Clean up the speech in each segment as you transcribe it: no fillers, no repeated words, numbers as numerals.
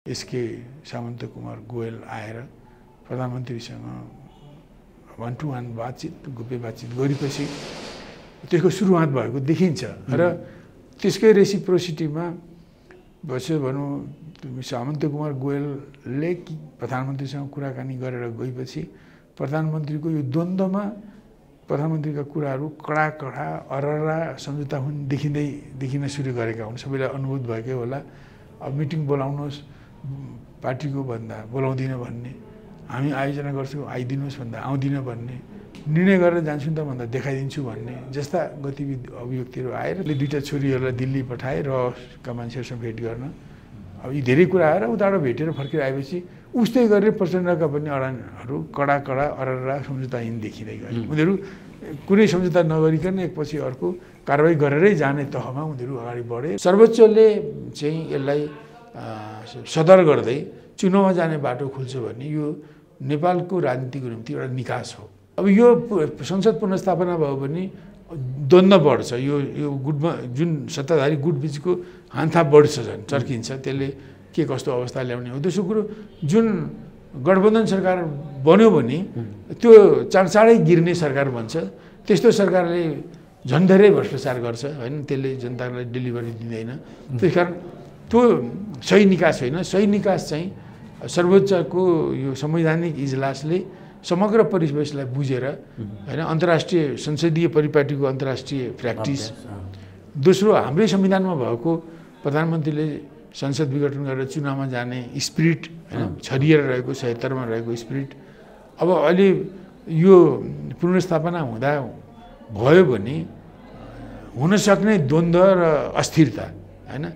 SK सामन्त कुमार गोयल आएर प्रधानमन्त्रीसँग 1-to-1 बातचित गोप्य बातचित गरेपछि त्यसको सुरुवात भएको देखिन्छ र त्यसकै रेसिप्रोसिटीमा बस्यो भनौँ सामन्त कुमार गोयलले प्रधानमन्त्रीसँग कुराकानी गरेर गएपछि प्रधानमन्त्रीको यो द्वन्द्वमा प्रधानमन्त्रीका कुराहरू कडा अररा सम्झौता हुन देखिन सुरु गरेका हुन्। सबैलाई अनुभूत भएकै होला। अब मिटिङ बोलाउनुहोस् पार्टीको भन्दा बोलाउँदिन भन्ने, हामी आयोजना गर्छौँ आइदिनुहोस् भन्दा आउँदिन भन्ने, निर्णय गरेर जान्छु त भन्दा देखाइदिन्छु भन्ने जस्ता गतिविधि अभिव्यक्तिहरू आएर दुईटा छोरीहरूलाई दिल्ली पठाए रहका मान्छेहरूसँग भेट गर्न। अब यी धेरै कुरा आएर उताबाट भेटेर फर्केर आएपछि उस्तै गरेर प्रचण्डका पनि अडानहरू कडा अररा सम्झौताहीन देखिँदै गए। उनीहरू कुनै सम्झौता नगरिकन एकपछि अर्को कारबाही गरेरै जाने तहमा उनीहरू अगाडि बढे। सर्वोच्चले चाहिँ यसलाई सदर गर्दै चुनावमा जाने बाटो खुल्छ भन्ने यो नेपालको राजनीतिको निम्ति एउटा निकास हो। अब यो संसद पुनर्स्थापना भयो भने द्वन्द्व बढ्छ। यो गुटमा जुन सत्ताधारी गुटबीचको हान्थाप बढ्छ, झन् चर्किन्छ। त्यसले के कस्तो अवस्था ल्याउने हो। दोस्रो कुरो, जुन गठबन्धन सरकार बन्यो भने त्यो चाँडै गिर्ने सरकार बन्छ। त्यस्तो सरकारले झन् धेरै भ्रष्टाचार गर्छ होइन, त्यसले जनतालाई डेलिभरी दिँदैन। त्यस कारण त्यो सही निकास होइन। सही निकास चाहिँ सर्वोच्चको यो संवैधानिक इजलासले समग्र परिवेशलाई बुझेर होइन, अन्तर्राष्ट्रिय संसदीय परिपाटीको अन्तर्राष्ट्रिय प्र्याक्टिस, दोस्रो हाम्रै संविधानमा भएको प्रधानमन्त्रीले संसद विघटन गरेर चुनावमा जाने स्पिरिट होइन, छरिएर रहेको 76 मा रहेको स्पिरिट। अब अहिले यो पुनर्स्थापना हुँदा भयो भने हुन सक्ने द्वन्द्व र अस्थिरता होइन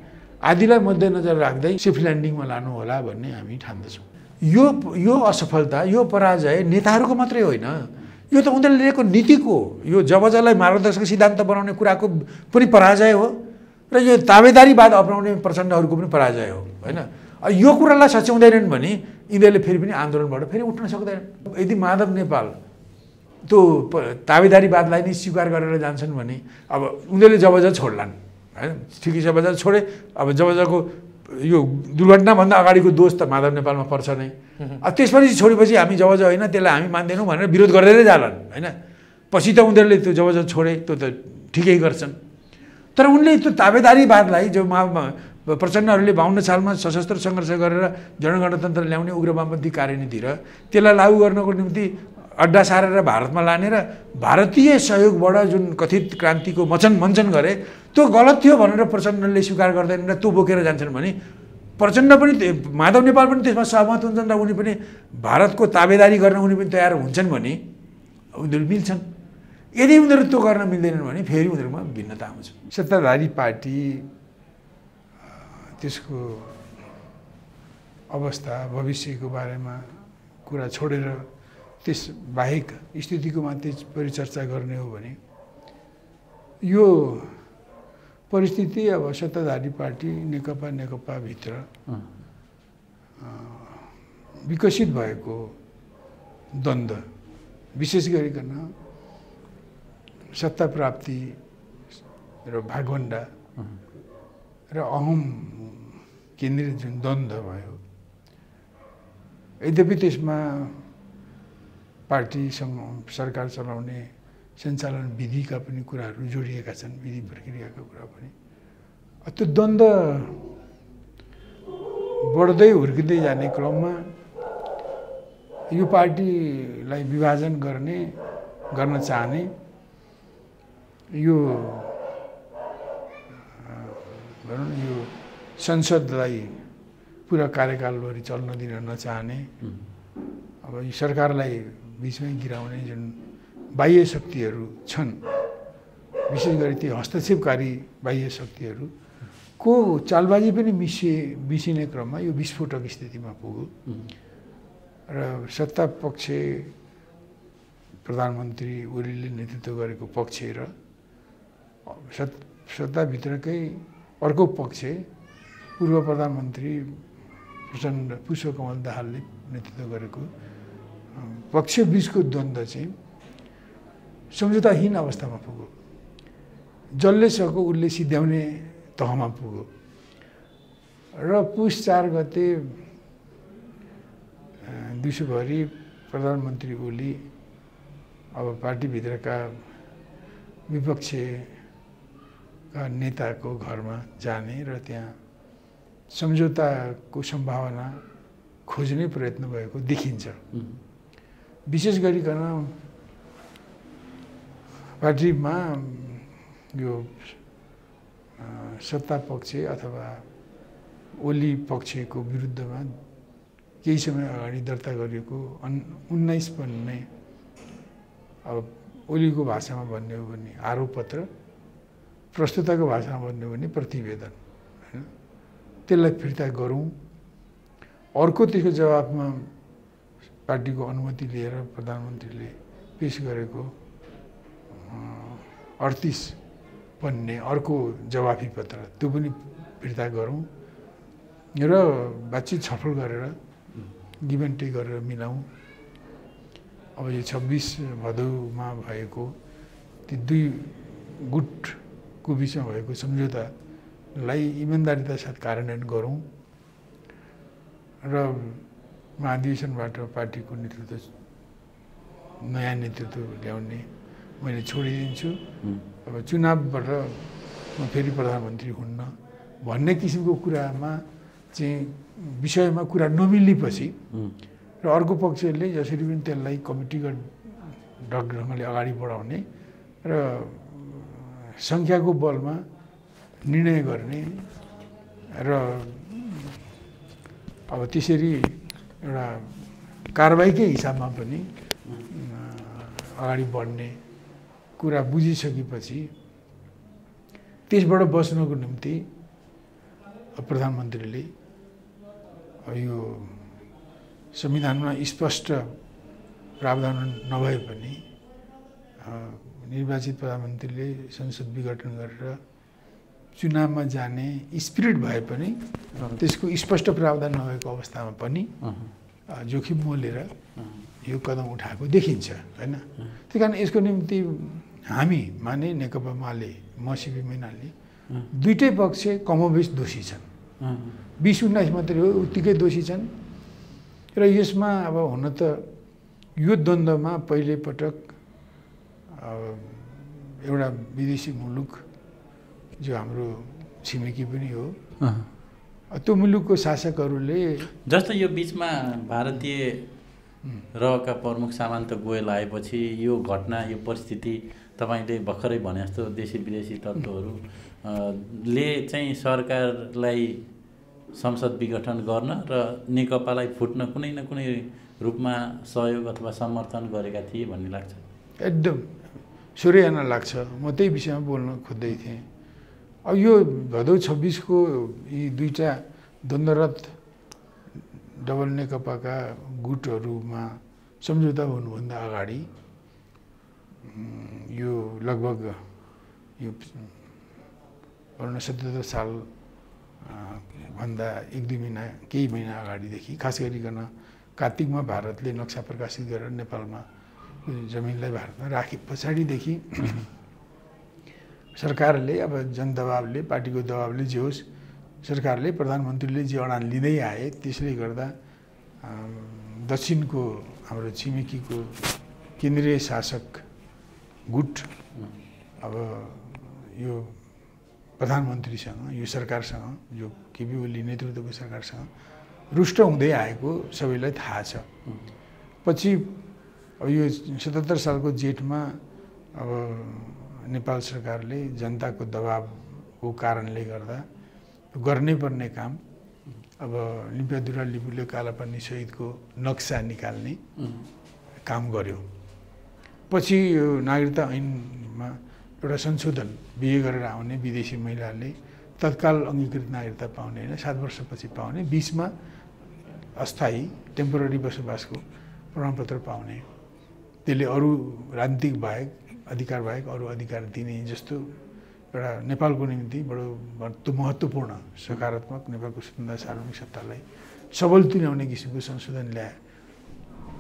आदिलाई मध्यनजर राख्दै सेफ ल्यान्डिङमा लानु होला भन्ने हामी ठान्दछौँ। यो असफलता, यो पराजय नेताहरूको मात्रै होइन, यो त उनीहरूले लिएको नीतिको, यो जबजलाई मार्गदर्शक सिद्धान्त बनाउने कुराको पनि पराजय हो र यो ताबेदारीवाद अपनाउने प्रचण्डहरूको पनि पराजय हो होइन। यो कुरालाई सच्याउँदैनन् भने यिनीहरूले फेरि पनि आन्दोलनबाट फेरि उठ्न सक्दैन। यदि माधव नेपाल त्यो ताबेदारीवादलाई नै स्वीकार गरेर जान्छन् भने अब उनीहरूले जबज छोड्लान् होइन। ठिकै छ, बजार छोडे। अब जबजको यो दुर्घटनाभन्दा अगाडिको दोष त माधव नेपालमा पर्छ नै। अब त्यसपछि छोडेपछि हामी जबज होइन त्यसलाई हामी मान्दैनौँ भनेर विरोध गर्दै जालान् होइन। पछि त उनीहरूले त्यो जबज छोडे, त्यो त ठिकै गर्छन्। तर उनले त्यो ताबेदारीवादलाई जो प्रचण्डहरूले 52 सालमा सशस्त्र सङ्घर्ष गरेर जनगणतन्त्र ल्याउने उग्र वामपन्थी कार्यनीति र त्यसलाई लागू गर्नको निम्ति अड्डा सारेर भारतमा लाने र भारतीय सहयोगबाट जुन कथित क्रान्तिको मञ्चन गरे त्यो गलत थियो भनेर प्रचण्डले स्वीकार गर्दैनन् र त्यो बोकेर जान्छन् भने प्रचण्ड पनि माधव नेपाल पनि त्यसमा सहमत हुन्छन् र उनी पनि भारतको ताबेदारी गर्न उनी पनि तयार हुन्छन् भने उनीहरू मिल्छन्। यदि उनीहरू त्यो गर्न मिल्दैनन् भने फेरि उनीहरूमा भिन्नता आउँछ। सत्ताधारी पार्टी त्यसको अवस्था भविष्यको बारेमा कुरा छोडेर त्यस बाहेक स्थितिको मात्रै परिचर्चा गर्ने हो भने यो परिस्थिति अब सत्ताधारी पार्टी नेकपा भित्र विकसित भएको द्वन्द्व, विशेष गरिकन सत्ता प्राप्ति र भागवण्डा र अहम केन्द्रित जुन द्वन्द्व भयो, यद्यपि त्यसमा पार्टीसँग सरकार चलाउने सञ्चालन विधिका पनि कुराहरू जोडिएका छन्, विधि प्रक्रियाका कुरा पनि। त्यो द्वन्द्व बढ्दै हुर्किँदै जाने क्रममा यो पार्टीलाई विभाजन गर्न चाहने, यो भनौँ न यो संसदलाई पुरा कार्यकालभरि चल्न दिन नचाहने, अब यो सरकारलाई बिचमै गिराउने जुन बाह्य शक्तिहरू छन्, विशेष गरी ती हस्तक्षेपकारी बाह्य शक्तिहरूको चालबाजी पनि मिसिने क्रममा यो विस्फोटक स्थितिमा पुग्यो र सत्ता पक्ष प्रधानमन्त्री ओलीले नेतृत्व गरेको पक्ष र सत्ताभित्रकै अर्को पक्ष पूर्व प्रधानमन्त्री प्रचण्ड पुष्पकमल दाहालले नेतृत्व गरेको पक्ष बीचको द्वन्द्व चाहिँ सम्झौताहीन अवस्थामा पुग्यो। जसले सक्यो उसले सिद्ध्याउने तहमा पुग्यो। र पुष 4 गते दिउँसोभरि प्रधानमन्त्री ओली अब पार्टीभित्रका विपक्षका नेताको घरमा जाने र त्यहाँ सम्झौताको सम्भावना खोज्ने प्रयत्न भएको देखिन्छ। विशेष गरिकन पार्टीमा यो सत्ता पक्ष अथवा ओली पक्षको विरुद्धमा केही समय अगाडि दर्ता गरिएको 19 भन्ने अब ओलीको भाषामा भन्ने हो भने आरोपपत्र, प्रस्तुताको भाषामा भन्ने हो भने प्रतिवेदन हैन, त्यसलाई फिर्ता गरौँ। अर्को त्यसको जवाफमा पार्टीको अनुमति लिएर प्रधानमन्त्रीले पेश गरेको 38 भन्ने अर्को जवाफी पत्र त्यो पनि फिर्ता गरौँ र बातचित छलफल गरेर गिभ एन्ड टेक गरेर मिलाउँ। अब यो 26 भदौमा भएको ती दुई गुटको बिचमा भएको सम्झौतालाई इमान्दारिता साथ कार्यान्वयन गरौँ र महाधिवेशनबाट पार्टीको नेतृत्व नयाँ नेतृत्व ल्याउने मैले छोडिदिन्छु। अब चुनावबाट म फेरि प्रधानमन्त्री हुन्न भन्ने किसिमको कुरामा चाहिँ विषयमा कुरा नमिलेपछि र अर्को पक्षले जसरी पनि त्यसलाई कमिटीगत ढङ्गले अगाडि बढाउने र सङ्ख्याको बलमा निर्णय गर्ने र अब त्यसरी एउटा कारबाहीकै हिसाबमा पनि अगाडि बढ्ने कुरा बुझिसकेपछि त्यसबाट बच्नको निम्ति प्रधानमन्त्रीले यो संविधानमा स्पष्ट प्रावधान नभए पनि निर्वाचित प्रधानमन्त्रीले संसद विघटन गरेर चुनावमा जाने स्पिरिट भए पनि त्यसको स्पष्ट प्रावधान नभएको अवस्थामा पनि जोखिम मोलेर यो कदम उठाएको देखिन्छ हैन। त्यही कारण यसको निम्ति हामी माने नेकपा माले म सीपी मैनाली दुईटै पक्ष कमोबेश दोषी छन्। 20-19 मात्रै हो उत्तिकै दोषी छन् र यसमा अब हुन त यो द्वन्द्वमा पहिले पटक एउटा विदेशी मुलुक जो हाम्रो छिमेकी पनि हो त्यो मुलुकको शासकहरूले जस्तो यो बिचमा भारतीय रहका प्रमुख सामन्त गोयल आएपछि यो घटना यो परिस्थिति तपाईले भर्खरै भने जस्तो देशी विदेशी तत्त्वहरू ले चाहिँ सरकारलाई संसद विघटन गर्न र नेकपालाई फुट्न कुनै न कुनै रूपमा सहयोग अथवा समर्थन गरेका थिए भन्ने लाग्छ। एकदम सूर्याना लाग्छ। म त्यही विषयमा बोल्न खोज्दै थिएँ। अब यो भदौ 26 को यी दुईटा द्वन्द्वरत डबल नेकपाका गुटहरूमा सम्झौता हुनुभन्दा अगाडि यो लगभग यो 77 साल भन्दा 1-2 महिना केही महिना अगाडिदेखि खास गरिकन कार्तिकमा भारतले नक्सा प्रकाशित गरेर नेपालमा जमिनलाई भारतमा राखे पछाडिदेखि सरकारले अब जनदबावले पार्टीको दबावले जे होस् सरकारले प्रधानमन्त्रीले जे अडान लिँदै आए त्यसले गर्दा दक्षिणको हाम्रो छिमेकीको केन्द्रीय शासक गुट अब यो प्रधानमन्त्रीसँग यो सरकारसँग जो केपी ओली नेतृत्वको सरकारसँग रुष्ट हुँदै आएको सबैलाई थाहा छ। पछि अब यो 77 सालको जेठमा अब नेपाल सरकारले जनताको दबावको कारणले गर्दा गर्नै पर्ने काम अब लिम्पियादुरा लिपुले कालापानी सहितको नक्सा निकाल्ने काम गर्यो। पछि यो नागरिकता ऐनमा एउटा संशोधन बिहे गरेर आउने विदेशी महिलाले तत्काल अङ्गीकृत नागरिकता पाउने होइन 7 वर्षपछि पाउने 20मा अस्थायी टेम्पोररी बसोबासको प्रमाणपत्र पाउने त्यसले अरू राजनीतिक बाहेक अधिकार बाहेक अरू अधिकार दिने जस्तो एउटा नेपालको निम्ति बडो महत्त्वपूर्ण सकारात्मक नेपालको स्वतन्त्र सार्वभौमिक सत्तालाई सबल तुल्याउने किसिमको संशोधन ल्याए।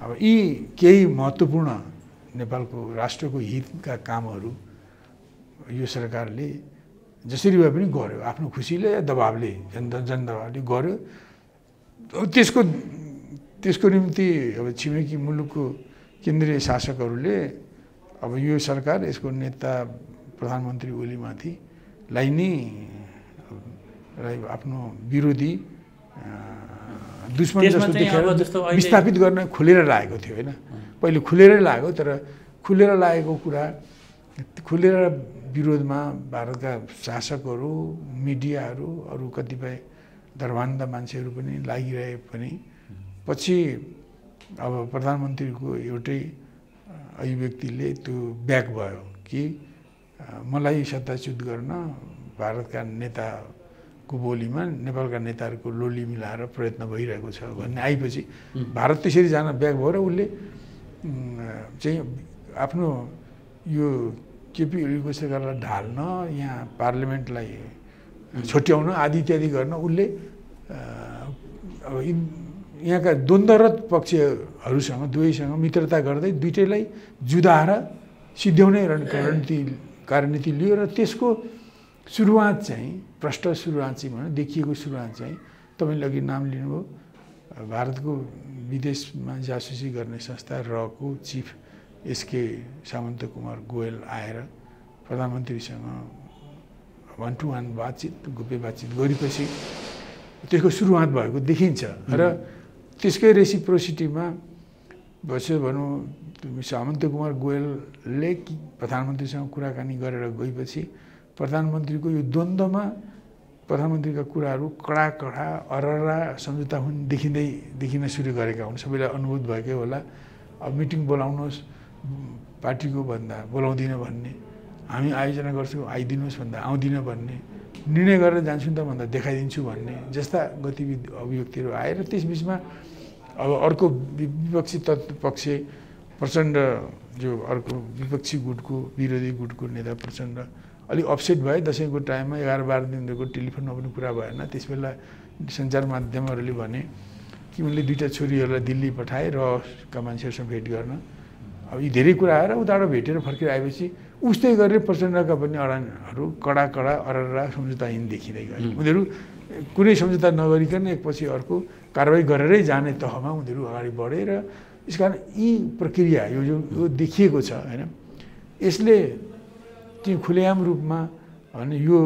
अब यी केही महत्त्वपूर्ण नेपालको राष्ट्रको हितका कामहरू यो सरकारले जसरी भए पनि गर्यो, आफ्नो खुसीले या दबावले, जनदबावले गर्यो। त्यसको निम्ति अब छिमेकी मुलुकको केन्द्रीय शासकहरूले अब यो सरकार, यसको नेता प्रधानमन्त्री ओलीमाथिलाई नै आफ्नो विरोधी दुश्मन जस्तो देखेर विस्थापित गर्न खुलेर लागेको थियो होइन। पहिले खुलेरै लाग्यो, तर खुलेर लागेको कुरा, खुलेर विरोधमा भारतका शासकहरू, मिडियाहरू, अरू कतिपय धर्मान्ध मान्छेहरू पनि लागिरहे पनि पछि अब प्रधानमन्त्रीको एउटै अभिव्यक्तिले त्यो ब्याक भयो कि मलाई सत्ताच्युत गर्न भारतका नेताको बोलीमा नेपालका नेताहरूको लोली मिलाएर प्रयत्न भइरहेको छ भन्ने आएपछि भारत त्यसरी जान ब्याक भयो र उसले चाहिँ आफ्नो यो केपी ओलीको सरकारलाई ढाल्न, यहाँ पार्लियामेन्टलाई छुट्याउन आदि इत्यादि गर्न उसले अब यहाँका द्वन्द्वरत पक्षहरूसँग दुवैसँग मित्रता गर्दै दुइटैलाई जुधाएर सिध्याउने कार्यनीति लियो। र त्यसको सुरुवात चाहिँ प्रष्ट सुरुवात चाहिँ भनौँ, देखिएको सुरुवात चाहिँ तपाईँले अघि नाम लिनुभयो, भारतको विदेशमा जासुसी गर्ने संस्था रको चिफ एसके सामन्त कुमार गोयल आएर प्रधानमन्त्रीसँग 1-to-1 बातचित, गोप्य बातचित गरेपछि त्यसको सुरुवात भएको देखिन्छ। र त्यसकै रेसिप्रोसिटीमा बस्यो भनौँ, सामन्त कुमार गोयलले प्रधानमन्त्रीसँग कुराकानी गरेर गएपछि प्रधानमन्त्रीको यो द्वन्द्वमा प्रधानमन्त्रीका कुराहरू कडा अररा सम्झौता हुन् देखिन सुरु गरेका हुन्। सबैलाई अनुभूत भएकै होला। अब मिटिङ बोलाउनुहोस् पार्टीको भन्दा बोलाउँदिन भन्ने, हामी आयोजना गर्छौँ आइदिनुहोस् भन्दा आउँदिन भन्ने, निर्णय गरेर जान्छु त भन्दा देखाइदिन्छु भन्ने जस्ता गतिविधि अभिव्यक्तिहरू आएर त्यसबिचमा अब अर्को विपक्षी पक्ष प्रचण्ड, जो अर्को विपक्षी गुटको विरोधी गुटको नेता प्रचण्ड अलिक अपसेट भए। दसैँको टाइममा 11-12 दिनको टेलिफोनमा पनि कुरा भएन। त्यसबेला सञ्चार माध्यमहरूले भने कि उनले दुईवटा छोरीहरूलाई दिल्ली पठाए रका मान्छेहरूसँग भेट गर्न। अब यी धेरै कुरा आएर उताबाट भेटेर फर्केर आएपछि उस्तै गरेर प्रचण्डका पनि अडानहरू कडा अररा सम्झौताहीन देखिँदै गए। उनीहरू कुनै सम्झौता नगरिकन एकपछि अर्को कारवाही गरेरै जाने तहमा उनीहरू अगाडि बढे। र यसकारण यी प्रक्रिया यो देखिएको छ होइन। यसले चाहिँ खुलेआम रूपमा भने यो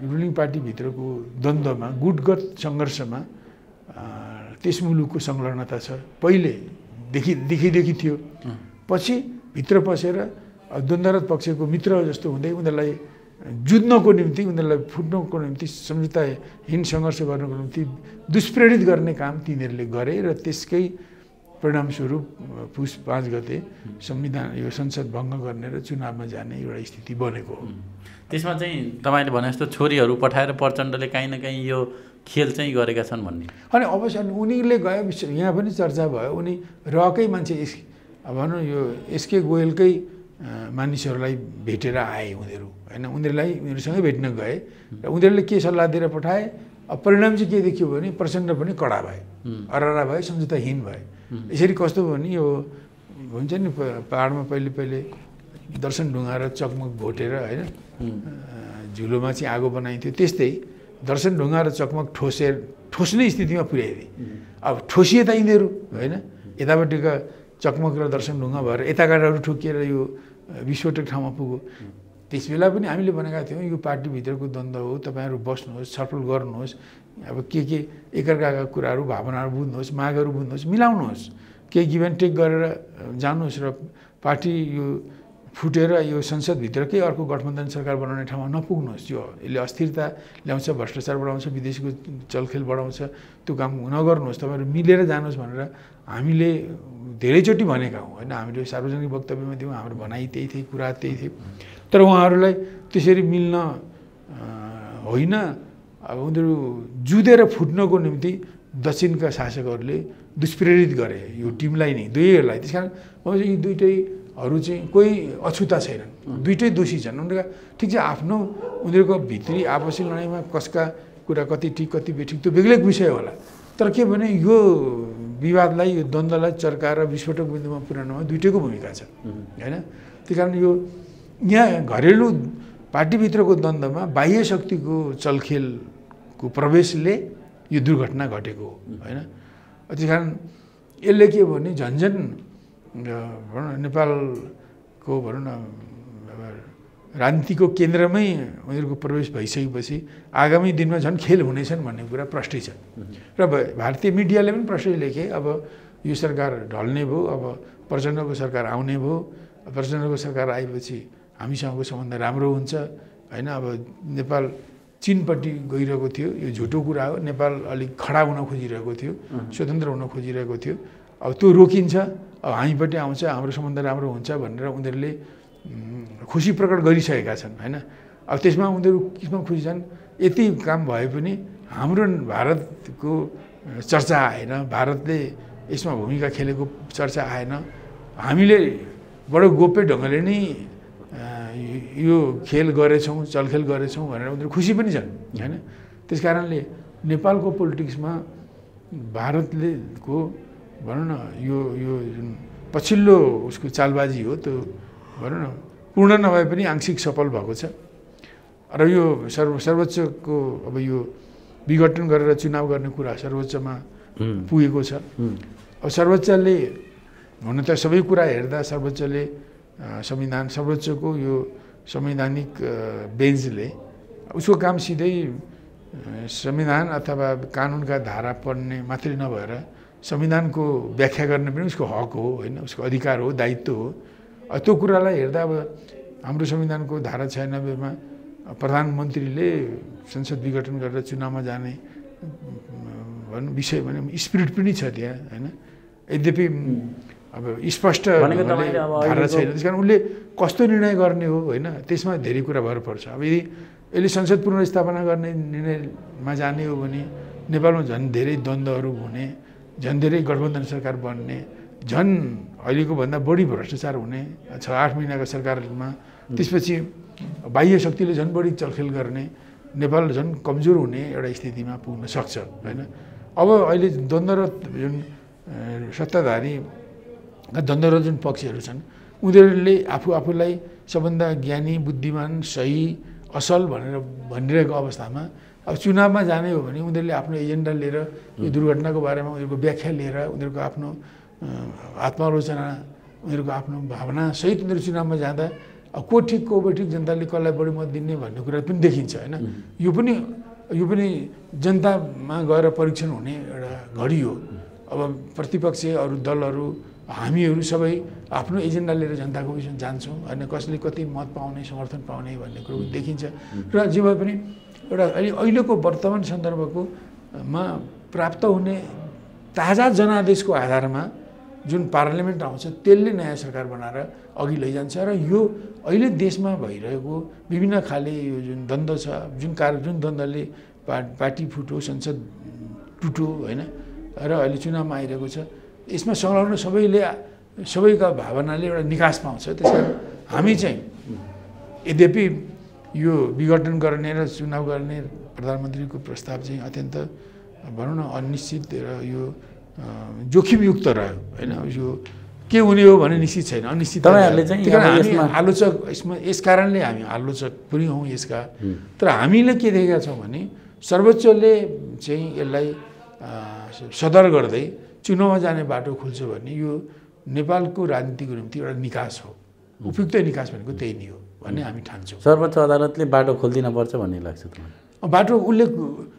रुलिङ पार्टीभित्रको द्वन्द्वमा, गुटगत सङ्घर्षमा त्यस मुलुकको संलग्नता छ। पहिले देखि थियो, पछि भित्र पसेर द्वन्द्वरत पक्षको मित्र जस्तो हुँदै उनीहरूलाई जुझ्नको निम्ति, उनीहरूलाई फुट्नको निम्ति, सम्झौताहीन सङ्घर्ष गर्नको निम्ति दुष्प्रेरित गर्ने काम तिनीहरूले गरे। र त्यसकै परिणामस्वरूप पुस 5 गते संविधान यो संसद भङ्ग गर्ने र चुनावमा जाने एउटा स्थिति बनेको हो। त्यसमा चाहिँ तपाईँले भने जस्तो छोरीहरू पठाएर प्रचण्डले काहीँ न काहीँ यो खेल चाहिँ गरेका छन् भन्ने। अनि अवश्य उनीले गए, यहाँ पनि चर्चा भयो, उनी रकै मान्छे भनौँ यो एसके गोयलकै मानिसहरूलाई भेटेर आए उनीहरू होइन। उनीहरूसँगै भेट्न गए र उनीहरूले के सल्लाह दिएर पठाए। अब परिणाम चाहिँ के देखियो भने प्रचण्ड पनि कडा भए, अररा भए, सम्झौताहीन भए। यसरी कस्तो भयो भने यो हुन्छ नि पाहाडमा पहिले दर्शन ढुङ्गा र चकमक भोटेर होइन झुलोमा चाहिँ आगो बनाइन्थ्यो, त्यस्तै दर्शन ढुङ्गा र चकमक ठोस्ने स्थितिमा पुर्याइदिए। अब ठोसिए त यिनीहरू होइन, यतापट्टिका चकमक र दर्शन ढुङ्गा भएर यता गाडाहरू ठोकिएर यो विस्फोटक ठाउँमा पुग्यो। त्यसबेला पनि हामीले भनेका थियौँ यो पार्टीभित्रको द्वन्द्व हो, तपाईँहरू बस्नुहोस्, छलफल गर्नुहोस्, अब के एकअर्काका कुराहरू भावनाहरू बुझ्नुहोस्, मागहरू बुझ्नुहोस्, मिलाउनुहोस्, केही गिभ एन्ड टेक गरेर जानुहोस् र पार्टी यो फुटेर यो संसदभित्रकै अर्को गठबन्धन सरकार बनाउने ठाउँमा नपुग्नुहोस्। यसले अस्थिरता ल्याउँछ, भ्रष्टाचार बढाउँछ, विदेशीको चलखेल बढाउँछ, त्यो काम नगर्नुहोस्, तपाईँहरू मिलेर जानुहोस् भनेर हामीले धेरैचोटि भनेका हौँ होइन। हामीले सार्वजनिक वक्तव्यमा दियौँ, हाम्रो भनाइ त्यही थियो, कुरा त्यही थियो। तर उहाँहरूलाई त्यसरी मिल्न होइन, अब उनीहरू जुधेर फुट्नको निम्ति दक्षिणका शासकहरूले दुष्प्रेरित गरे यो टिमलाई नै, दुवैहरूलाई। त्यस कारण यी दुइटैहरू चाहिँ कोही अछुता छैनन्, दुइटै दोषी छन्। उनीहरूका ठिक छ आफ्नो उनीहरूको भित्री आपसी लडाइँमा कसका कुरा कति ठिक कति बेठिक त्यो बेग्लै विषय होला। तर के भने यो विवादलाई, यो द्वन्द्वलाई चर्काएर विस्फोटक बिन्दुमा पुर्याउनमा दुइटैको भूमिका छ होइन। त्यही कारण यो यहाँ घरेलु पार्टीभित्रको द्वन्द्वमा बाह्य शक्तिको चलखेलको प्रवेशले यो दुर्घटना घटेको हो होइन। त्यस कारण यसले के भने झन्झन भनौँ न नेपालको भनौँ न राजनीतिको केन्द्रमै उनीहरूको प्रवेश भइसकेपछि आगामी दिनमा झन् खेल हुनेछन् भन्ने कुरा प्रष्टै छ। र भारतीय मिडियाले पनि प्रष्टै लेखे अब यो सरकार ढल्ने भयो, अब प्रचण्डको सरकार आउने भयो, प्रचण्डको सरकार आएपछि हामीसँगको सम्बन्ध राम्रो हुन्छ होइन। अब नेपाल चीनपट्टि गइरहेको थियो, यो झुटो कुरा हो। नेपाल अलिक खडा हुन खोजिरहेको थियो, स्वतन्त्र हुन खोजिरहेको थियो। अब त्यो रोकिन्छ, अब हामीपट्टि आउँछ, हाम्रो सम्बन्ध राम्रो हुन्छ भनेर उनीहरूले खुसी प्रकट गरिसकेका छन् होइन। अब त्यसमा उनीहरू किसमा खुसी छन्, यति काम भए पनि हाम्रो भारतको चर्चा आएन, भारतले यसमा भूमिका खेलेको चर्चा आएन, हामीले बडो गोप्य ढङ्गले नै यो खेल गरेछौँ, चलखेल गरेछौँ भनेर उनीहरू खुसी पनि छन् होइन। त्यस कारणले नेपालको पोलिटिक्समा भारतले को भनौँ न यो जुन पछिल्लो उसको चालबाजी हो त्यो भनौँ न पूर्ण नभए पनि आंशिक सफल भएको छ। र यो सर्वोच्चको अब यो विघटन गरेर चुनाव गर्ने कुरा सर्वोच्चमा पुगेको छ। अब सर्वोच्चले हुन त सबै कुरा हेर्दा सर्वोच्चले सर्वोच्चको यो संवैधानिक बेन्चले उसको काम सिधै संविधान अथवा कानुनका धारा पढ्ने मात्रै नभएर संविधानको व्याख्या गर्ने पनि उसको हक हो होइन, उसको अधिकार हो, दायित्व हो। त्यो कुरालाई हेर्दा अब हाम्रो संविधानको धारा 96मा प्रधानमन्त्रीले संसद विघटन गरेर चुनावमा जाने विषय भने स्पिरिट पनि छ त्यहाँ होइन। यद्यपि अब स्पष्ट धारा छैन, त्यस कारण उसले कस्तो निर्णय गर्ने हो होइन, त्यसमा धेरै कुरा भर पर्छ। अब यदि यसले संसद पुनर्स्थापना गर्ने निर्णयमा जाने हो भने नेपालमा झन् धेरै द्वन्द्वहरू हुने, झन् धेरै गठबन्धन सरकार बन्ने, झन् अहिलेको भन्दा बढी भ्रष्टाचार हुने 6-8 महिनाको सरकारमा, त्यसपछि बाह्य शक्तिले झन् बढी चलखेल गर्ने, नेपाल झन् कमजोर हुने एउटा स्थितिमा पुग्न सक्छ होइन। अब अहिले द्वन्द्वरत जुन सत्ताधारी द्वन्द्वरत जुन पक्षहरू छन् उनीहरूले आफूलाई सबभन्दा ज्ञानी, बुद्धिमान, सही, असल भनिरहेको अवस्थामा अब चुनावमा जाने हो भने उनीहरूले आफ्नो एजेन्डा लिएर यो दुर्घटनाको बारेमा उनीहरूको व्याख्या लिएर उनीहरूको आफ्नो आत्मालोचना, उनीहरूको आफ्नो भावना सहित उनीहरू चुनावमा जाँदा अब को ठिक को बेठिक, जनताले कसलाई बढी मत दिने भन्ने कुरा पनि देखिन्छ होइन। यो पनि जनतामा गएर परीक्षण हुने एउटा घडी हो। अब प्रतिपक्ष अरू दलहरू हामीहरू सबै आफ्नो एजेन्डा लिएर जनताको बिचमा जान्छौँ होइन, कसले कति मत पाउने, समर्थन पाउने भन्ने कुरो देखिन्छ। र जे भए पनि एउटा अहिलेको वर्तमान सन्दर्भको मा प्राप्त हुने ताजा जनादेशको आधारमा जुन पार्लियामेन्ट आउँछ त्यसले नयाँ सरकार बनाएर अघि लैजान्छ। र यो अहिले देशमा भइरहेको विभिन्न खाले यो जुन द्वन्द्व छ, जुन द्वन्द्वले पार्टी फुटो, संसद टुटो होइन, र अहिले चुनावमा आइरहेको छ, यसमा संलग्न सबैका भावनाले एउटा निकास पाउँछ। त्यस कारण हामी चाहिँ यद्यपि यो विघटन गर्ने र चुनाव गर्ने प्रधानमन्त्रीको प्रस्ताव चाहिँ अत्यन्त भनौँ न अनिश्चित र यो जोखिमयुक्त रह्यो होइन। यो के हुने हो भने निश्चित छैन, अनिश्चित। हामी आलोचक यस कारणले हामी आलोचक पनि हौँ यसका। तर हामीले के देखेका छौँ भने सर्वोच्चले चाहिँ यसलाई सदर गर्दै चुनावमा जाने बाटो खुल्छ भने यो नेपालको राजनीतिको निम्ति एउटा निकास हो, उपयुक्त निकास भनेको त्यही नै हो भन्ने हामी ठान्छौँ। सर्वोच्च अदालतले बाटो खोलिदिन पर्छ भन्ने लाग्छ तपाईँलाई? बाटो उसले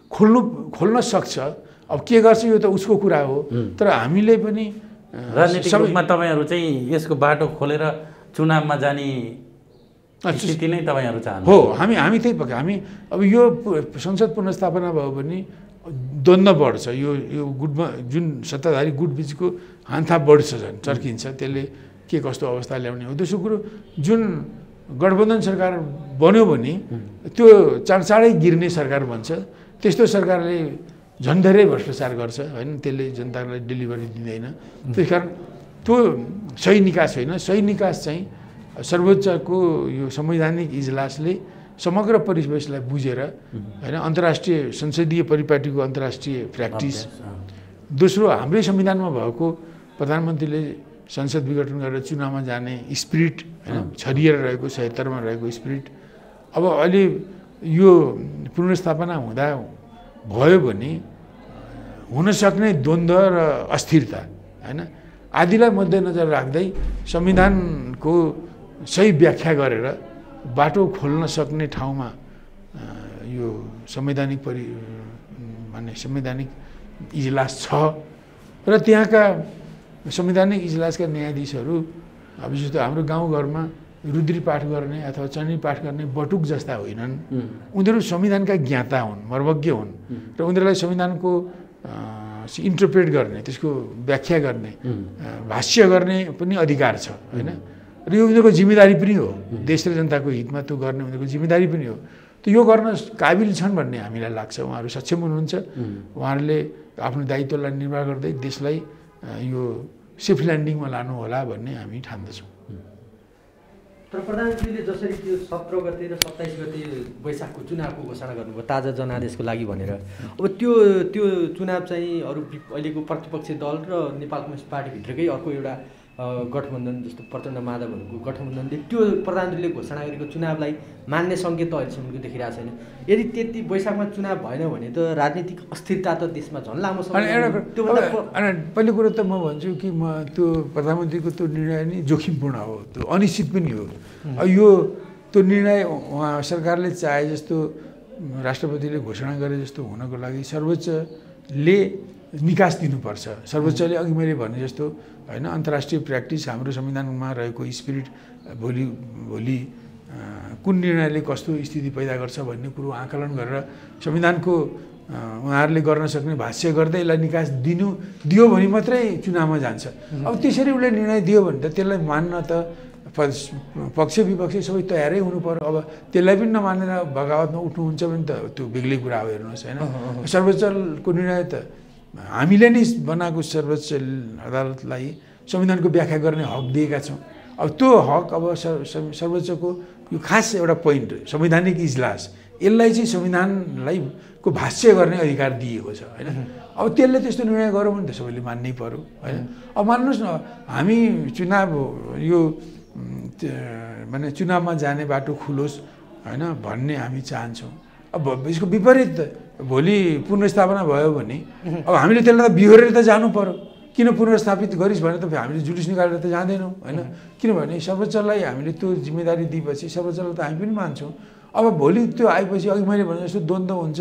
खोल्न सक्छ, अब के गर्छ यो त उसको कुरा हो। तर हामीले पनि राजनीतिक रूपमा तपाईँहरू चाहिँ यसको बाटो खोलेर चुनावमा जाने स्थिति नै तपाईँहरू चाहनु हो? हामी त्यही पक्ष। हामी अब यो संसद पुनर्स्थापना भयो भने द्वन्द्व बढ्छ, यो गुटमा जुन सत्ताधारी गुट बिचको हान्थाप बढ्छ, झन् चर्किन्छ, त्यसले के कस्तो अवस्था ल्याउने हो। दोस्रो कुरो जुन गठबन्धन सरकार बन्यो भने त्यो चाँडै गिर्ने सरकार बन्छ, त्यस्तो सरकारले झन् धेरै भ्रष्टाचार गर्छ होइन, त्यसले जनतालाई डेलिभरी दिँदैन। त्यस कारण त्यो सही निकास होइन। सही निकास चाहिँ सर्वोच्चको यो संवैधानिक इजलासले समग्र परिवेशलाई बुझेर होइन, अन्तर्राष्ट्रिय संसदीय परिपाटीको अन्तर्राष्ट्रिय प्र्याक्टिस, दोस्रो हाम्रै संविधानमा भएको प्रधानमन्त्रीले संसद विघटन गरेर चुनावमा जाने स्पिरिट होइन, छरिएर रहेको 76 रहेको स्पिरिट, अब अहिले यो पुनर्स्थापना हुँदा भयो भने हुनसक्ने द्वन्द्व र अस्थिरता होइन आदिलाई मध्यनजर राख्दै संविधानको सही व्याख्या गरेर बाटो खोल्न सक्ने ठाउँमा यो संवैधानिक संवैधानिक इजलास छ र त्यहाँका संवैधानिक इजलासका न्यायाधीशहरू अब जस्तो हाम्रो गाउँघरमा रुद्री पाठ गर्ने अथवा चण्डी पाठ गर्ने बटुक जस्ता होइनन् उनीहरू संविधानका ज्ञाता हुन् मर्मज्ञ हुन् र उनीहरूलाई संविधानको इन्टरप्रेट गर्ने त्यसको व्याख्या गर्ने भाष्य गर्ने पनि अधिकार छ होइन र यो उनीहरूको जिम्मेदारी पनि हो देश र जनताको हितमा त्यो गर्ने उनीहरूको जिम्मेदारी पनि हो त यो गर्न काबिल छन् भन्ने हामीलाई लाग्छ उहाँहरू सक्षम हुनुहुन्छ उहाँहरूले आफ्नो दायित्वलाई निर्वाह गर्दै देशलाई यो सेफ ल्यान्डिङमा लानु होला भन्ने हामी ठान्दछौँ तर प्रधानमन्त्रीले जसरी त्यो 17 गते र 27 गते वैशाखको चुनावको घोषणा गर्नुभयो ताजा जनादेशको लागि भनेर अब त्यो चुनाव चाहिँ अरू अहिलेको प्रतिपक्षी दल र नेपाल कम्युनिस्ट पार्टीभित्रकै अर्को एउटा गठबन्धन जस्तो प्रचण्ड माधवहरूको गठबन्धनले त्यो प्रधानमन्त्रीले घोषणा गरेको चुनावलाई मान्ने सङ्केत त अहिलेसम्मको देखिरहेको छैन यदि त्यति वैशाखमा चुनाव भएन भने त राजनीतिक अस्थिरता त देशमा झन् लामो समय पहिलो कुरो त म भन्छु कि म त्यो प्रधानमन्त्रीको त्यो निर्णय नै जोखिमपूर्ण हो त्यो अनिश्चित पनि हो यो त्यो निर्णय उहाँ सरकारले चाहे जस्तो राष्ट्रपतिले घोषणा गरे जस्तो हुनको लागि सर्वोच्चले निकास दिनुपर्छ सर्वोच्चले अघि मैले भने जस्तो होइन अन्तर्राष्ट्रिय प्र्याक्टिस हाम्रो संविधानमा रहेको स्पिरिट भोलि कुन निर्णयले कस्तो स्थिति पैदा गर्छ भन्ने कुरो आकलन गरेर संविधानको उहाँहरूले गर्न सक्ने भाष्य गर्दै यसलाई निकास दियो भने मात्रै चुनावमा जान्छ अब त्यसरी उसले निर्णय दियो भने त त्यसलाई मान्न त पक्ष विपक्ष सबै तयारै हुनु पर्यो अब त्यसलाई पनि नमानेर बगावतमा उठ्नुहुन्छ भने त त्यो बेग्लै कुरा हो हेर्नुहोस् होइन सर्वोच्चको निर्णय त हामीले नै बनाएको सर्वोच्च अदालतलाई संविधानको व्याख्या गर्ने हक दिएका छौँ अब त्यो हक अब सर्वोच्चको यो खास एउटा पोइन्ट संवैधानिक इजलास यसलाई चाहिँ संविधानलाई को भाष्य गर्ने अधिकार दिएको छ होइन अब त्यसले त्यस्तो निर्णय गरौँ भने त सबैले मान्नै पर्यो होइन अब मान्नुहोस् न हामी चुनाव यो माने चुनावमा जाने बाटो खुलोस् होइन भन्ने हामी चाहन्छौँ अब यसको विपरीत भोलि पुनर्स्थापना भयो भने अब हामीले त्यसलाई त बिहोरेर त जानु पर्यो किन पुनर्स्थापित गरिस् भने त हामीले जुलुस निकालेर त जाँदैनौँ होइन किनभने सर्वोच्चलाई हामीले त्यो जिम्मेदारी दिएपछि सर्वोच्चलाई त हामी पनि मान्छौँ अब भोलि त्यो आएपछि अघि मैले भने जस्तो द्वन्द्व हुन्छ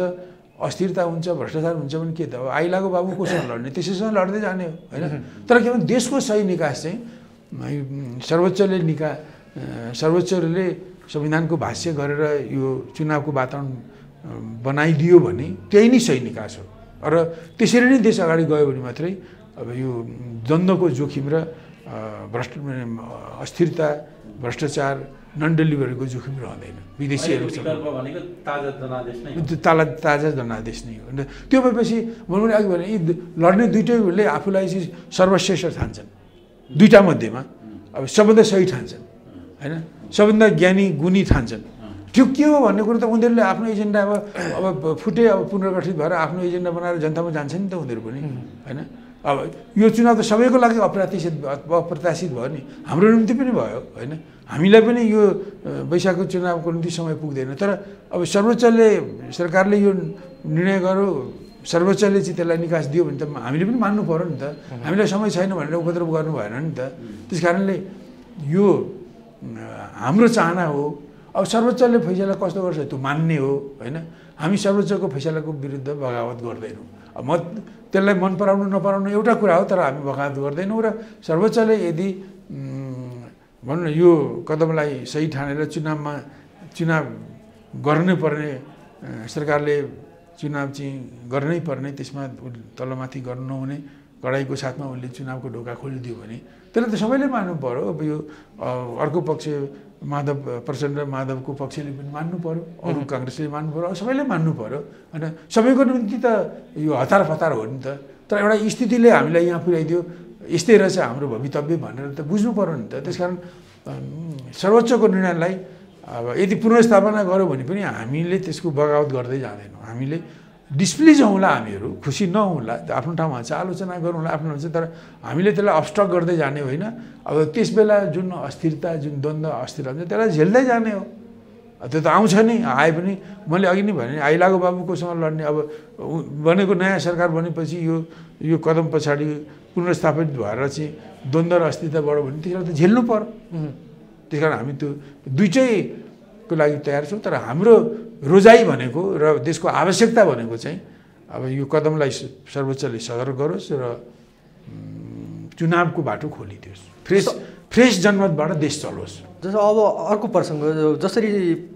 अस्थिरता हुन्छ भ्रष्टाचार हुन्छ भने के त अब आइलाको बाबु कोसँग लड्ने त्यसैसँग लड्दै जाने हो होइन तर के भने देशको सही निकास चाहिँ सर्वोच्चले सर्वोच्चले संविधानको भाष्य गरेर यो चुनावको वातावरण बनाइदियो भने त्यही नै सही निकास हो र त्यसरी नै देश अगाडि गयो भने मात्रै अब यो द्वन्द्वको जोखिम र अस्थिरता भ्रष्टाचार नन डेलिभरीको जोखिम रहँदैन विदेशीहरू ताजा जनादेश नै हो त्यो भएपछि मैले अघि भने यी लड्ने दुइटैले आफूलाई चाहिँ सर्वश्रेष्ठ ठान्छन् दुईटा मध्येमा अब सबभन्दा सही ठान्छन् होइन सबभन्दा ज्ञानी गुणी ठान्छन् त्यो के हो भन्ने कुरो त उनीहरूले आफ्नो एजेन्डा अब फुटे अब पुनर्गठित भएर आफ्नो एजेन्डा बनाएर जनतामा जान्छ नि त उनीहरू पनि होइन अब यो चुनाव त सबैको लागि अप्रत्याशित भयो नि हाम्रो निम्ति पनि भयो होइन हामीलाई पनि यो वैशाखको चुनावको निम्ति समय पुग्दैन तर अब सरकारले यो निर्णय गर्यो सर्वोच्चले चाहिँ त्यसलाई निकास दियो भने त हामीले पनि मान्नु पर्यो नि त हामीलाई समय छैन भनेर उपद्रव गर्नु भएन नि त त्यस कारणले यो हाम्रो चाहना हो अब सर्वोच्चले फैसला कस्तो गर्छ त्यो मान्ने हो होइन हामी सर्वोच्चको फैसलाको विरुद्ध बगावत गर्दैनौँ अब म त्यसलाई मन पराउनु नपराउनु एउटा कुरा हो तर हामी बगावत गर्दैनौँ र सर्वोच्चले यदि भनौँ न यो कदमलाई सही ठानेर चुनाव गर्नै पर्ने सरकारले चुनाव चाहिँ गर्नै पर्ने त्यसमा तलमाथि गर्नु नहुने कडाइको साथमा उसले चुनावको ढोका खोलिदियो भने त्यसले त सबैले मान्नु पर्यो अब यो अर्को पक्ष प्रचण्ड माधवको पक्षले पनि मान्नु पर्यो अरू काङ्ग्रेसले मान्नु पर्यो सबैले मान्नु पर्यो होइन सबैको निम्ति त यो हतार फतार हो नि त तर एउटा स्थितिले हामीलाई यहाँ पुर्याइदियो यस्तै रहेछ हाम्रो भवितव्य भनेर त बुझ्नु पर्यो नि त त्यसकारण सर्वोच्चको निर्णयलाई अब यदि पुनर्स्थापना गऱ्यो भने पनि हामीले त्यसको बगावत गर्दै जाँदैनौँ हामीले डिस्प्लिज हौँला हामीहरू खुसी नहौँला आफ्नो ठाउँमा चाहिँ आलोचना गरौँला आफ्नो हुन्छ तर हामीले त्यसलाई अब्स्ट्रक गर्दै जाने होइन अब त्यस बेला जुन अस्थिरता जुन द्वन्द्व अस्थिरता हुन्छ त्यसलाई झेल्दै जाने हो त्यो त आउँछ नि, आए पनि मैले अघि नै भने आइलाको बाबुकोसँग लड्ने। अब बनेको नयाँ सरकार बनेपछि यो कदम पछाडि पुनर्स्थापित भएर चाहिँ द्वन्द्व र अस्थिरता बढ्यो भने त्यसलाई त झेल्नु पर्यो। त्यस कारण हामी त्यो दुइटैको लागि तयार छौँ। तर हाम्रो रोजाइ भनेको र देशको आवश्यकता भनेको चाहिँ अब यो कदमलाई सर्वोच्चले सदर गरोस् र चुनावको बाटो खोलिदियोस्, फ्रेस जनमतबाट देश चलोस्। जस्तो अब अर्को प्रसङ्ग, जसरी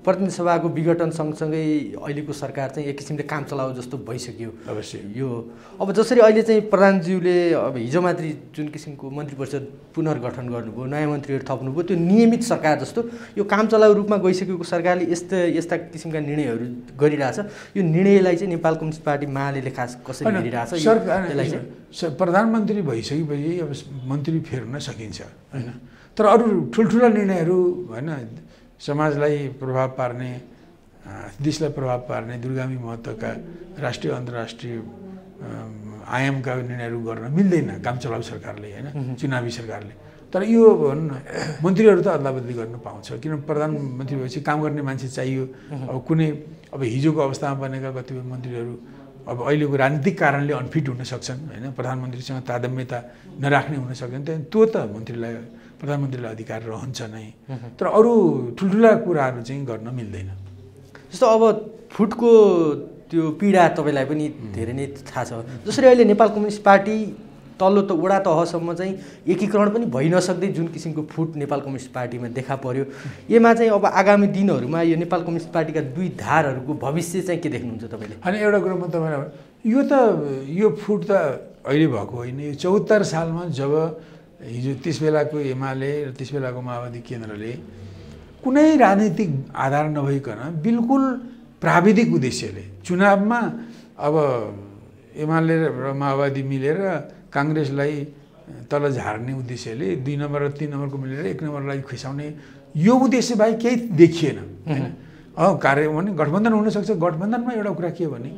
प्रतिनिधि सभाको विघटन सँगसँगै अहिलेको सरकार चाहिँ एक किसिमले काम चलाओ जस्तो भइसक्यो। अवश्य यो अब जसरी अहिले चाहिँ प्रधानज्यूले अब हिजो मात्रै जुन किसिमको मन्त्री परिषद पुनर्गठन गर्नुभयो, नयाँ मन्त्रीहरू थप्नुभयो, त्यो नियमित सरकार जस्तो यो काम चलाउ रूपमा गइसकेको सरकारले यस्ता किसिमका निर्णयहरू गरिरहेछ। यो निर्णयलाई चाहिँ नेपाल कम्युनिस्ट पार्टी मालेले खास कसरी हेरिरहेछ? प्रधानमन्त्री भइसकेपछि अब मन्त्री फेर्न सकिन्छ होइन, तर अरू ठुल्ठुला निर्णयहरू होइन, समाजलाई प्रभाव पार्ने, देशलाई प्रभाव पार्ने, दूरगामी महत्त्वका राष्ट्रिय अन्तर्राष्ट्रिय आयामका निर्णयहरू गर्न मिल्दैन काम चलाउ सरकारले होइन, चुनावी सरकारले। तर यो मन्त्रीहरू त अदला बदली गर्न पाउँछ, किन प्रधानमन्त्री भएपछि काम गर्ने मान्छे चाहियो। अब कुनै अब हिजोको अवस्थामा बनेका कतिपय मन्त्रीहरू अब अहिलेको राजनीतिक कारणले अनफिट हुन सक्छन् होइन, प्रधानमन्त्रीसँग तादम्यता नराख्ने हुन सक्छन्, त्यो त प्रधानमन्त्रीलाई अधिकार रहन्छ नै। तर अरू ठुल्ठुला कुराहरू चाहिँ गर्न मिल्दैन। जस्तो अब फुटको त्यो पीडा तपाईँलाई पनि धेरै नै थाहा छ। जसरी अहिले नेपाल कम्युनिस्ट पार्टी तल्लो त वडा तहसम्म चाहिँ एकीकरण पनि भइ नसक्दै जुन किसिमको फुट नेपाल कम्युनिस्ट पार्टीमा देखा पर्यो, यसमा चाहिँ अब आगामी दिनहरूमा यो नेपाल कम्युनिस्ट पार्टीका दुई धारहरूको भविष्य चाहिँ के देख्नुहुन्छ तपाईँले? अनि एउटा कुरो म तपाईँलाई यो फुट त अहिले भएको होइन, यो 74 सालमा जब हिजो त्यस बेलाको एमाले र त्यस बेलाको माओवादी केन्द्रले कुनै राजनीतिक आधार नभइकन बिल्कुल प्राविधिक उद्देश्यले चुनावमा अब एमाले र माओवादी मिलेर काङ्ग्रेसलाई तल झार्ने उद्देश्यले 2 नम्बर र 3 नम्बरको मिलेर 1 नम्बरलाई खुसाउने यो उद्देश्य बाहेक केही देखिएन होइन। कार्य भने गठबन्धन हुनसक्छ। गठबन्धनमा एउटा कुरा के भने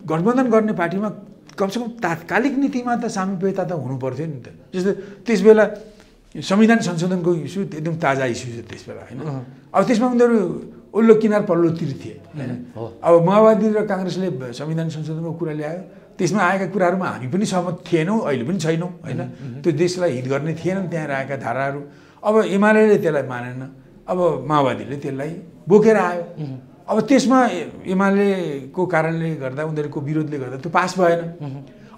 गठबन्धन गर्ने पार्टीमा कमसेकम तात्कालिक नीतिमा त सामिप्यता त हुनु पर्थ्यो नि त। जस्तो त्यस बेला संविधान संशोधनको इस्यु एकदम ताजा इस्यु छ त्यस बेला होइन। अब त्यसमा उनीहरू ओल्लो किनार पल्लोतिर थिए होइन। अब माओवादी र काङ्ग्रेसले संविधान संशोधनको कुरा ल्यायो, त्यसमा आएका कुराहरूमा हामी पनि सहमत थिएनौँ, अहिले पनि छैनौँ होइन। त्यो देशलाई हित गर्ने थिएनन् त्यहाँ आएका धाराहरू। अब एमाले त्यसलाई मानेन, अब माओवादीले त्यसलाई बोकेर आयो। अब त्यसमा एमालेको कारणले गर्दा उनीहरूको विरोधले गर्दा त्यो पास भएन।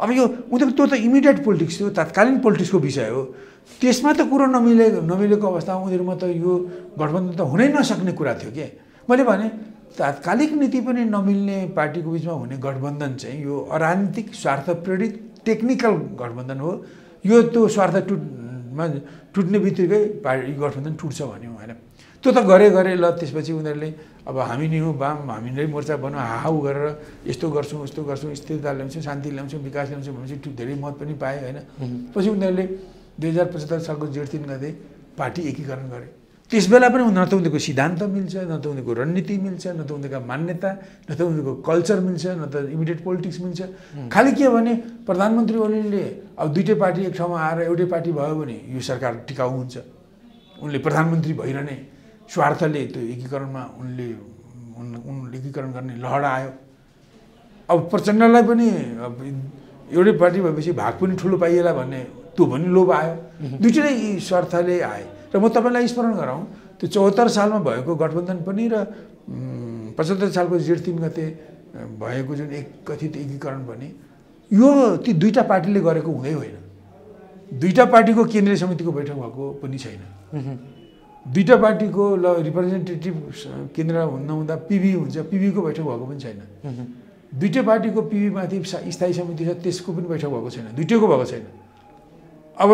अब यो उनीहरूको त्यो त इमिडिएट पोलिटिक्स थियो, तत्कालीन पोलिटिक्सको विषय हो। त्यसमा त कुरो नमिलेको अवस्थामा उनीहरूमा त यो गठबन्धन त हुनै नसक्ने कुरा थियो के। मैले भने तात्कालिक नीति पनि नमिल्ने पार्टीको बिचमा हुने गठबन्धन चाहिँ यो अराजनीतिक स्वार्थ प्रेरित टेक्निकल गठबन्धन हो। यो त्यो स्वार्थ टुट्ने बित्तिकै पार्टी गठबन्धन टुट्छ भन्यो होइन। त्यो त गरे ल त्यसपछि उनीहरूले अब हामी नै हो वाम, हामी नै मोर्चा बनाऊ हाउ गरेर यस्तो गर्छौँ उस्तो गर्छौँ, स्थिरता ल्याउँछौँ, शान्ति ल्याउँछौँ, विकास ल्याउँछौँ भनेपछि धेरै मत पनि पाए होइन। पछि उनीहरूले 2075 सालको जेठ 3 गते पार्टी एकीकरण गरे। त्यस बेला पनि न त उनीहरूको सिद्धान्त मिल्छ, न त उनीहरूको रणनीति मिल्छ, न त उनीहरूका मान्यता, न त उनीहरूको कल्चर मिल्छ, न त इमिडिएट पोलिटिक्स मिल्छ। खालि के भने प्रधानमन्त्री ओलीले अब दुईटै पार्टी एक ठाउँमा आएर एउटै पार्टी भयो भने यो सरकार टिकाउ हुन्छ। उनले प्रधानमन्त्री भइरहने स्वार्थले त्यो एकीकरणमा उनले एकीकरण गर्ने लहर आयो। अब प्रचण्डलाई पनि अब एउटै पार्टी भएपछि भाग पनि ठुलो पाइएला भन्ने त्यो पनि लोभ आयो। दुईटै स्वार्थले आए। र म तपाईँलाई स्मरण गराउँ, त्यो 74 सालमा भएको गठबन्धन पनि र 75 सालको जेठ 3 गते भएको जुन एक कथित एकीकरण पनि यो ती दुईटा पार्टीले गरेको हुँदै होइन। दुईटा पार्टीको केन्द्रीय समितिको बैठक भएको पनि छैन। दुईटा पार्टीको रिप्रेजेन्टेटिभ केन्द्र नहुँदा पिबी हुन्छ, पिबीको बैठक भएको पनि छैन। दुईटै पार्टीको पिबीमाथि स्थायी समिति छ, त्यसको पनि बैठक भएको छैन, दुईटैको भएको छैन। अब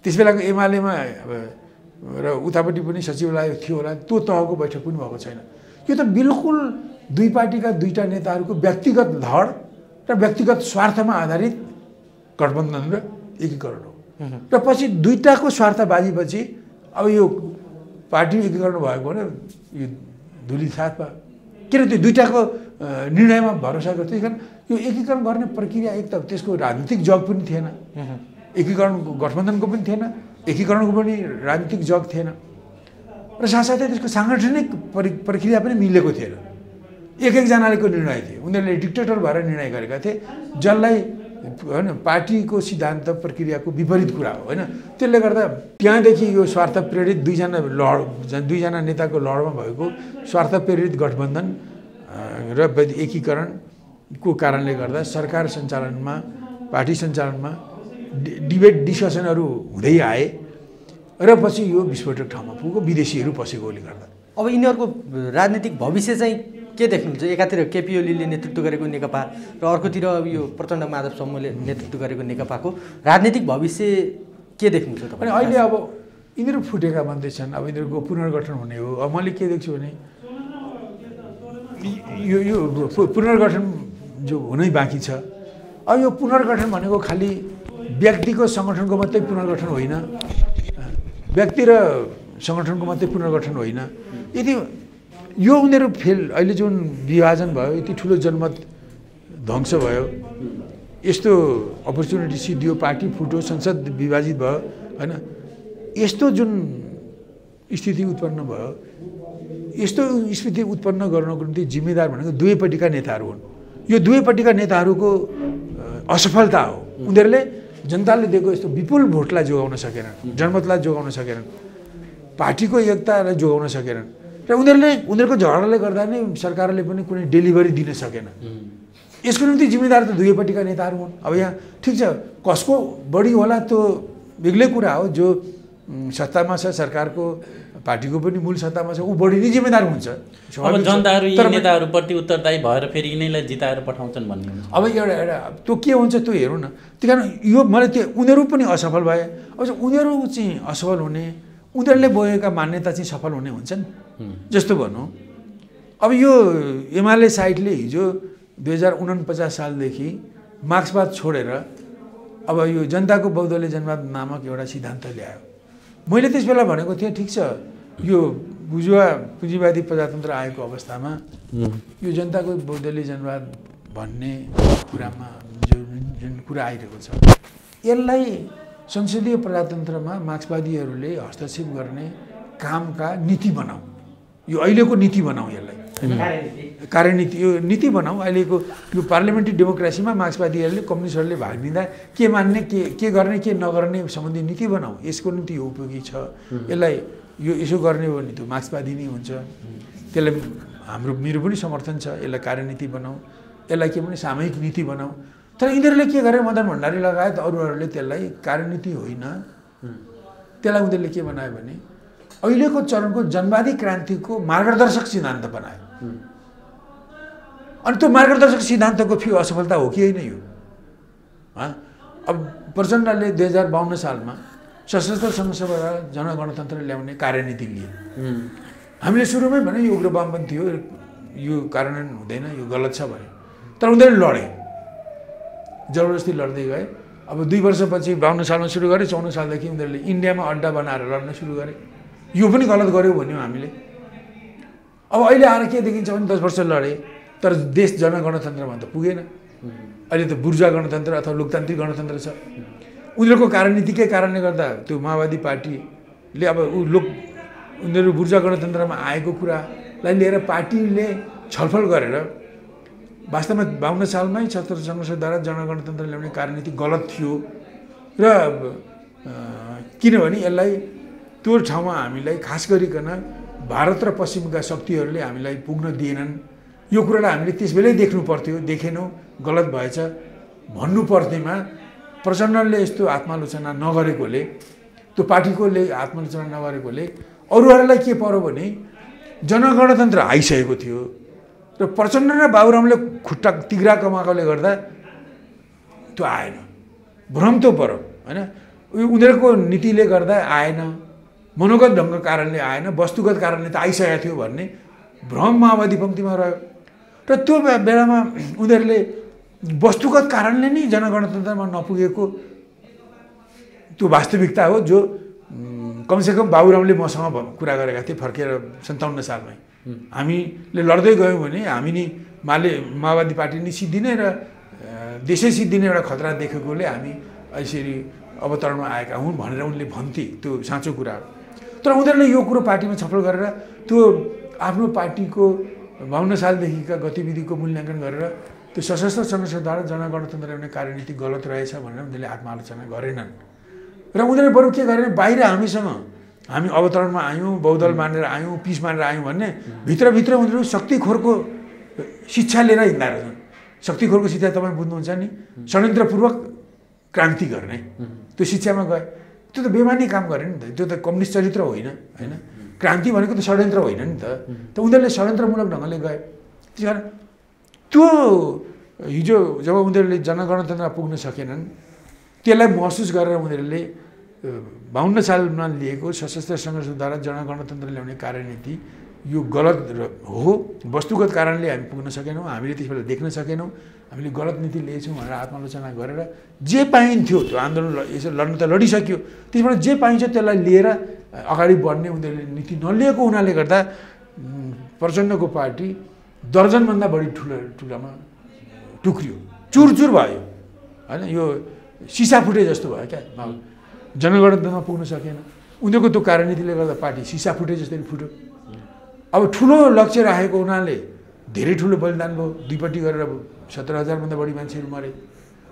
त्यस बेलाको एमालेमा अब र उतापट्टि पनि सचिवालय थियो होला, त्यो तहको बैठक पनि भएको छैन। यो त बिल्कुल दुई पार्टीका दुईटा नेताहरूको व्यक्तिगत धड र व्यक्तिगत स्वार्थमा आधारित गठबन्धन र एकीकरण हो। र पछि दुईटाको स्वार्थ बाजीपछि अब यो पार्टी एकीकरण भएको भने यो धुली साथ भयो। किन त्यो दुईटाको निर्णयमा भरोसा गर्छ। त्यही कारण यो एकीकरण गर्ने प्रक्रिया एक त त्यसको राजनीतिक जग पनि थिएन, एकीकरणको गठबन्धनको पनि थिएन, एकीकरणको पनि राजनीतिक जग थिएन। र र साथसाथै त्यसको साङ्गठनिक प्रक्रिया पनि मिलेको थिएन। एकजनालेको निर्णय थिए, उनीहरूले डिक्टेटर भएर निर्णय गरेका थिए, जसलाई होइन पार्टीको सिद्धान्त प्रक्रियाको विपरीत कुरा हो होइन। त्यसले गर्दा त्यहाँदेखि यो स्वार्थ प्रेरित दुईजना नेताको लडमा भएको स्वार्थ प्रेरित गठबन्धन र एकीकरणको कारणले गर्दा सरकार सञ्चालनमा पार्टी सञ्चालनमा डिबेट डिस्कसनहरू हुँदै आए र पछि यो विस्फोटक ठाउँमा पुग्यो विदेशीहरू पसेकोले गर्दा। अब यिनीहरूको राजनीतिक भविष्य चाहिँ के देख्नुहुन्छ? एकातिर केपी ओलीले नेतृत्व गरेको नेकपा र अर्कोतिर यो प्रचण्ड माधव समूहले नेतृत्व गरेको नेकपाको राजनीतिक भविष्य के देख्नुहुन्छ तपाईँ? अनि अहिले अब यिनीहरू फुटेका मान्दैछन्, अब यिनीहरूको पुनर्गठन हुने हो। अब मैले के देख्छु भने यो पुनर्गठन जो हुनै बाँकी छ। अब यो पुनर्गठन भनेको खालि व्यक्तिको सङ्गठनको मात्रै पुनर्गठन होइन, व्यक्ति र सङ्गठनको मात्रै पुनर्गठन होइन। यदि यो उनीहरू अहिले जुन विभाजन भयो, यति ठुलो जनमत ध्वंस भयो, यस्तो अपर्च्युनिटी सिद्धियो, पार्टी फुट्यो, संसद विभाजित भयो होइन, यस्तो जुन स्थिति उत्पन्न भयो, यस्तो स्थिति उत्पन्न गर्नको निम्ति जिम्मेदार भनेको दुवैपट्टिका नेताहरू हुन्। यो दुवैपट्टिका नेताहरूको असफलता हो। उनीहरूले जनताले दिएको यस्तो विपुल भोटलाई जोगाउन सकेनन्, जनमतलाई जोगाउन सकेनन्, पार्टीको एकतालाई जोगाउन सकेनन् र उनीहरूको झगडाले गर्दा नै सरकारले पनि कुनै डेलिभरी दिन सकेन। यसको निम्ति जिम्मेदार त दुवैपट्टिका नेताहरू हुन्। अब यहाँ ठिक छ, कसको बढी होला त्यो बेग्लै कुरा हो। जो सत्तामा छ, सरकारको पार्टीको पनि मूल सत्तामा छ, ऊ बढी नै जिम्मेदार हुन्छ। अब जनताहरू यी नेताहरूप्रति उत्तरदायी भएर फेरि यिनैलाई जिताएर पठाउँछन् भन्ने हुन्छ। अब एउटा त्यो के हुन्छ त्यो हेरौँ न। त्यही कारण यो मलाई त्यो उनीहरू पनि असफल भए। अब उनीहरू चाहिँ असफल हुने, उनीहरूले बोकेका मान्यता चाहिँ सफल हुने हुन्छन् जस्तो भनौँ। अब यो एमाले साइडले हिजो 2049 सालदेखि मार्क्सवाद छोडेर अब यो जनताको बहुदलीय जनवाद नामक एउटा सिद्धान्त ल्यायो। मैले त्यस बेला भनेको थिएँ ठिक छ, यो बुर्जुवा पुँजीवादी प्रजातन्त्र आएको अवस्थामा यो जनताको बहुदलीय जनवाद भन्ने कुरामा जुन कुरा आइरहेको छ, यसलाई संसदीय प्रजातन्त्रमा मार्क्सवादीहरूले हस्तक्षेप गर्ने कामका नीति बनाऊ। यो अहिलेको नीति बनाऊ, यसलाई कार्यनीति, यो नीति बनाऊ। अहिलेको यो पार्लियामेन्ट्री डेमोक्रेसीमा मार्क्सवादीहरूले कम्युनिस्टहरूले भाग लिँदा के मान्ने, के गर्ने, के नगर्ने सम्बन्धी नीति बनाऊ। यसको निम्ति यो उपयोगी छ। यसलाई यो यसो गर्ने हो भने त्यो मार्क्सवादी नै हुन्छ। त्यसलाई मेरो पनि समर्थन छ। यसलाई कार्यनीति बनाऊ, यसलाई के भने सामूहिक नीति बनाऊ। तर यिनीहरूले के गरे, मदन भण्डारी लगायत अरूहरूले त्यसलाई कार्यनीति होइन, त्यसलाई उनीहरूले के बनायो भने अहिलेको चरणको जनवादी क्रान्तिको मार्गदर्शक सिद्धान्त बनायो। अनि त्यो मार्गदर्शक सिद्धान्तको फेरि असफलता हो कि होइन यो? अब प्रचण्डले 2052 सालमा सशस्त्र सङ्घर्षबाट जनगणतन्त्र ल्याउने कार्यनीति लिए। हामीले सुरुमै भने यो उग्र वामपन्थी हो, यो कार्यान्वयन हुँदैन, यो गलत छ भने। तर उनीहरूले लडे, जबरजस्ती लड्दै गए। अब 2 वर्षपछि 52 सालमा सुरु गरे, 54 सालदेखि उनीहरूले इन्डियामा अड्डा बनाएर लड्न सुरु गरे। यो पनि गलत गर्यो भन्यौँ हामीले। अब अहिले आएर के देखिन्छ भने 10 वर्ष लडे, तर देश जनगणतन्त्रमा त पुगेन। अहिले त बुर्जुवा गणतन्त्र अथवा लोकतान्त्रिक गणतन्त्र छ। उनीहरूको कार्यनीतिकै कारणले गर्दा त्यो माओवादी पार्टीले अब उनीहरू बुर्जुवा गणतन्त्रमा आएको कुरालाई लिएर पार्टीले छलफल गरेर वास्तवमा 52 सालमै सशस्त्र सङ्घर्षद्वारा जनगणतन्त्र ल्याउने कार्यनीति गलत थियो र किनभने यसलाई त्यो ठाउँमा हामीलाई खास गरिकन भारत र पश्चिमका शक्तिहरूले हामीलाई पुग्न दिएनन्। यो कुरालाई हामीले त्यसबेलै देख्नु पर्थ्यो, देखेनौँ, गलत भएछ भन्नु पर्थेमा प्रचण्डले यस्तो आत्मालोचना नगरेकोले, त्यो पार्टीकोले आत्मालोचना नगरेकोले अरूहरूलाई के पर्यो भने जनगणतन्त्र आइसकेको थियो र प्रचण्ड र बाबुरामले खुट्टा तिग्रा कमाएकोले गर्दा त्यो आएन। भ्रम त पर्यो होइन, उनीहरूको नीतिले गर्दा आएन, मनोगत ढङ्गको कारणले आएन, वस्तुगत कारणले त आइसकेको थियो भन्ने भ्रम माओवादी पङ्क्तिमा रह्यो। र त्यो बेलामा उनीहरूले वस्तुगत कारणले नै जनगणतन्त्रमा नपुगेको त्यो वास्तविकता हो, जो कमसेकम बाबुरामले मसँग कुरा गरेका थिए फर्केर 57 सालमै। हामीले लड्दै गयौँ भने हामी नि माओवादी पार्टी नै सिद्धिने र देशै सिद्धिने एउटा खतरा देखेकोले हामी यसरी अवतरणमा आएका हुन् भनेर उनले भन्थे। त्यो साँचो कुरा हो। तर उनीहरूले यो कुरो पार्टीमा छलफल गरेर त्यो आफ्नो पार्टीको 52 सालदेखिका गतिविधिको मूल्याङ्कन गरेर त्यो सशस्त्र संघर्षद्वारा जनगणतन्त्र ल्याउने कार्यनीति गलत रहेछ भनेर उनीहरूले आत्मालोचना गरेनन् र उनीहरूले बरु के गरे बाहिर हामीसँग हामी अवतरणमा आयौँ बहुदल मानेर आयौँ पिस मानेर आयौँ भन्ने भित्रभित्र उनीहरू शक्तिखोरको शिक्षा लिएर हिँड्दा रहेछन्। शक्तिखोरको शिक्षा तपाईँ बुझ्नुहुन्छ नि, षड्यन्त्रपूर्वक क्रान्ति गर्ने त्यो शिक्षामा गए। त्यो त बेमानी काम गरे नि त, त्यो त कम्युनिस्ट चरित्र होइन होइन। क्रान्ति भनेको त षड्यन्त्र होइन नि त उनीहरूले षड्यन्त्रमूलक ढङ्गले गए। त्यस कारण त्यो हिजो जब उनीहरूले जनगणतन्त्रमा पुग्न सकेनन् त्यसलाई महसुस गरेर उनीहरूले 52 सालमा लिएको सशस्त्र सङ्घर्षद्वारा जनगणतन्त्र ल्याउने कार्यनीति यो गलत हो, वस्तुगत कारणले हामी पुग्न सकेनौँ, हामीले त्यस बेला देख्न सकेनौँ, हामीले गलत नीति लिएछौँ भनेर आत्मालोचना गरेर जे पाइन्थ्यो त्यो आन्दोलन यसो लड्न त लडिसक्यो, त्यसबाट जे पाइन्छ त्यसलाई लिएर अगाडि बढ्ने उनीहरूले नीति नलिएको हुनाले गर्दा प्रचण्डको पार्टी दर्जनभन्दा बढी ठुलामा टुक्रियो, चुरचुर भयो होइन। यो सिसा फुटे जस्तो भयो क्या, जनगणतन्त्रमा पुग्न सकेन। उनीहरूको त्यो कार्यनीतिले गर्दा पार्टी सिसा फुटे जस्तै फुट्यो। अब ठुलो लक्ष्य राखेको हुनाले धेरै ठुलो बलिदान भयो, दुईपट्टि गरेर 17,000भन्दा बढी मान्छेहरू मरे।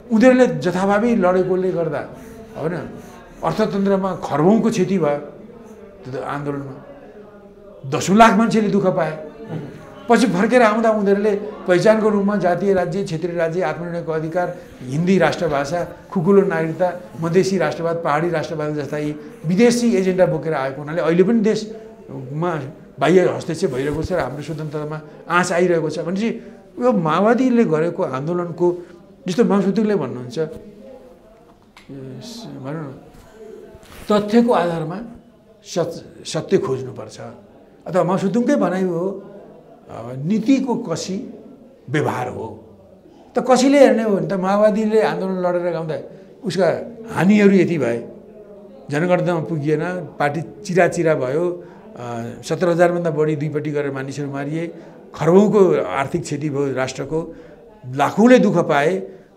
उनीहरूले जथाभावी लडेकोले गर्दा होइन अर्थतन्त्रमा खर्बौँको क्षति भयो त्यो आन्दोलनमा, 10 लाख मान्छेले दुःख पाए। पछि फर्केर आउँदा उनीहरूले पहिचानको रूपमा जातीय राज्य, क्षेत्रीय राज्य, आत्मनिर्णयको अधिकार, हिन्दी राष्ट्रभाषा, खुकुलो नागरिकता, मधेसी राष्ट्रवाद, पहाडी राष्ट्रवाद जस्ता यी विदेशी एजेन्डा बोकेर आएको हुनाले अहिले पनि देशमा बाह्य हस्तक्षेप भइरहेको छ र हाम्रो स्वतन्त्रतामा आँच आइरहेको छ भनेपछि यो माओवादीले गरेको आन्दोलनको जस्तो माओवादीले भन्नुहुन्छ भनौँ न तथ्यको आधारमा सत्य खोज्नुपर्छ अथवा माओवादीकै भनाइ हो नीतिको कसी व्यवहार हो। त कसैले हेर्ने हो भने त माओवादीले आन्दोलन लडेर गाउँदा उसका हानिहरू यति भए, जनगणतन्त्रमा पुगिएन, पार्टी चिराचिरा भयो, 17,000भन्दा बढी दुईपट्टि गरेर मानिसहरू मारिए, खर्बौँको आर्थिक क्षति भयो राष्ट्रको, लाखौँले दुःख पाए।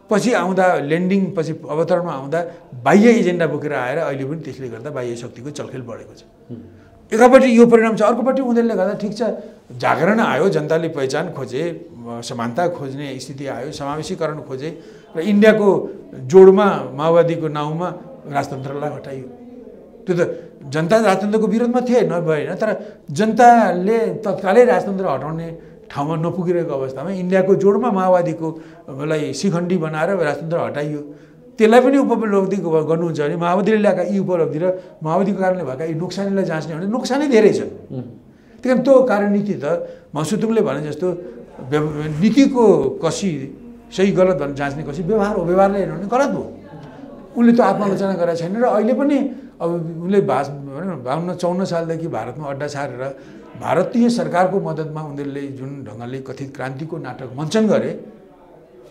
पछि आउँदा ल्यान्डिङ पछि अवतरणमा आउँदा बाह्य एजेन्डा बोकेर आएर अहिले पनि त्यसले गर्दा बाह्य शक्तिको चलखेल बढेको छ। एकापट्टि यो परिणाम छ, अर्कोपट्टि उनीहरूले गर्दा ठिक छ जागरण आयो, जनताले पहिचान खोजे, समानता खोज्ने स्थिति आयो, समावेशीकरण खोजे र इन्डियाको जोडमा माओवादीको नाउँमा राजतन्त्रलाई हटाइयो। त्यो त जनता राजतन्त्रको विरोधमा थिए नभएन, तर जनताले तत्कालै राजतन्त्र हटाउने ठाउँमा नपुगिरहेको अवस्थामा इन्डियाको जोडमा माओवादीको लाई शिखण्डी बनाएर राजतन्त्र हटाइयो। त्यसलाई पनि उपलब्धि गर्नुहुन्छ भने माओवादीले ल्याएका यी उपलब्धि र माओवादीको कारणले भएका यी नोक्सानीलाई जाँच्ने भने नोक्सानै धेरै छ। त्यही कारण त्यो कार्यनीति त माओवादीले भने जस्तो नीतिको कसी सही गलत भनेर जाँच्ने कसी व्यवहार हो, व्यवहारले हेर्नु भने गलत हो। उनले त्यो आत्मालोचना गरेका छैन र अहिले पनि अब उनले 52-54 सालदेखि भारतमा अड्डा छारेर भारतीय सरकारको मद्दतमा उनीहरूले जुन ढङ्गले कथित क्रान्तिको नाटक मञ्चन गरे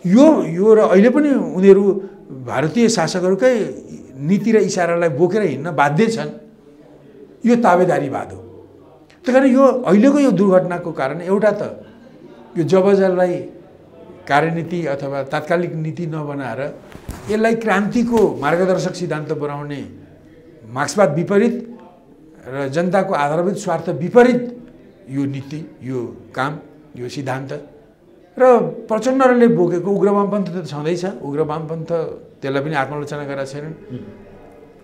यो र अहिले पनि उनीहरू भारतीय शासकहरूकै नीति र इसारालाई बोकेर हिँड्न बाध्य छन्। यो ताबेदारीवाद हो। त्यही कारण यो अहिलेको यो दुर्घटनाको कारण एउटा त यो जबरजलाई कार्यनीति अथवा तात्कालिक नीति नबनाएर यसलाई क्रान्तिको मार्गदर्शक सिद्धान्त बनाउने मार्क्सवाद विपरीत र जनताको आधारभूत स्वार्थ विपरीत यो नीति, यो काम, यो सिद्धान्त र प्रचण्डले बोकेको उग्र वामपन्थ त छँदैछ, उग्र वामपन्थ त्यसलाई पनि आत्मालोचना गरेका छैनन्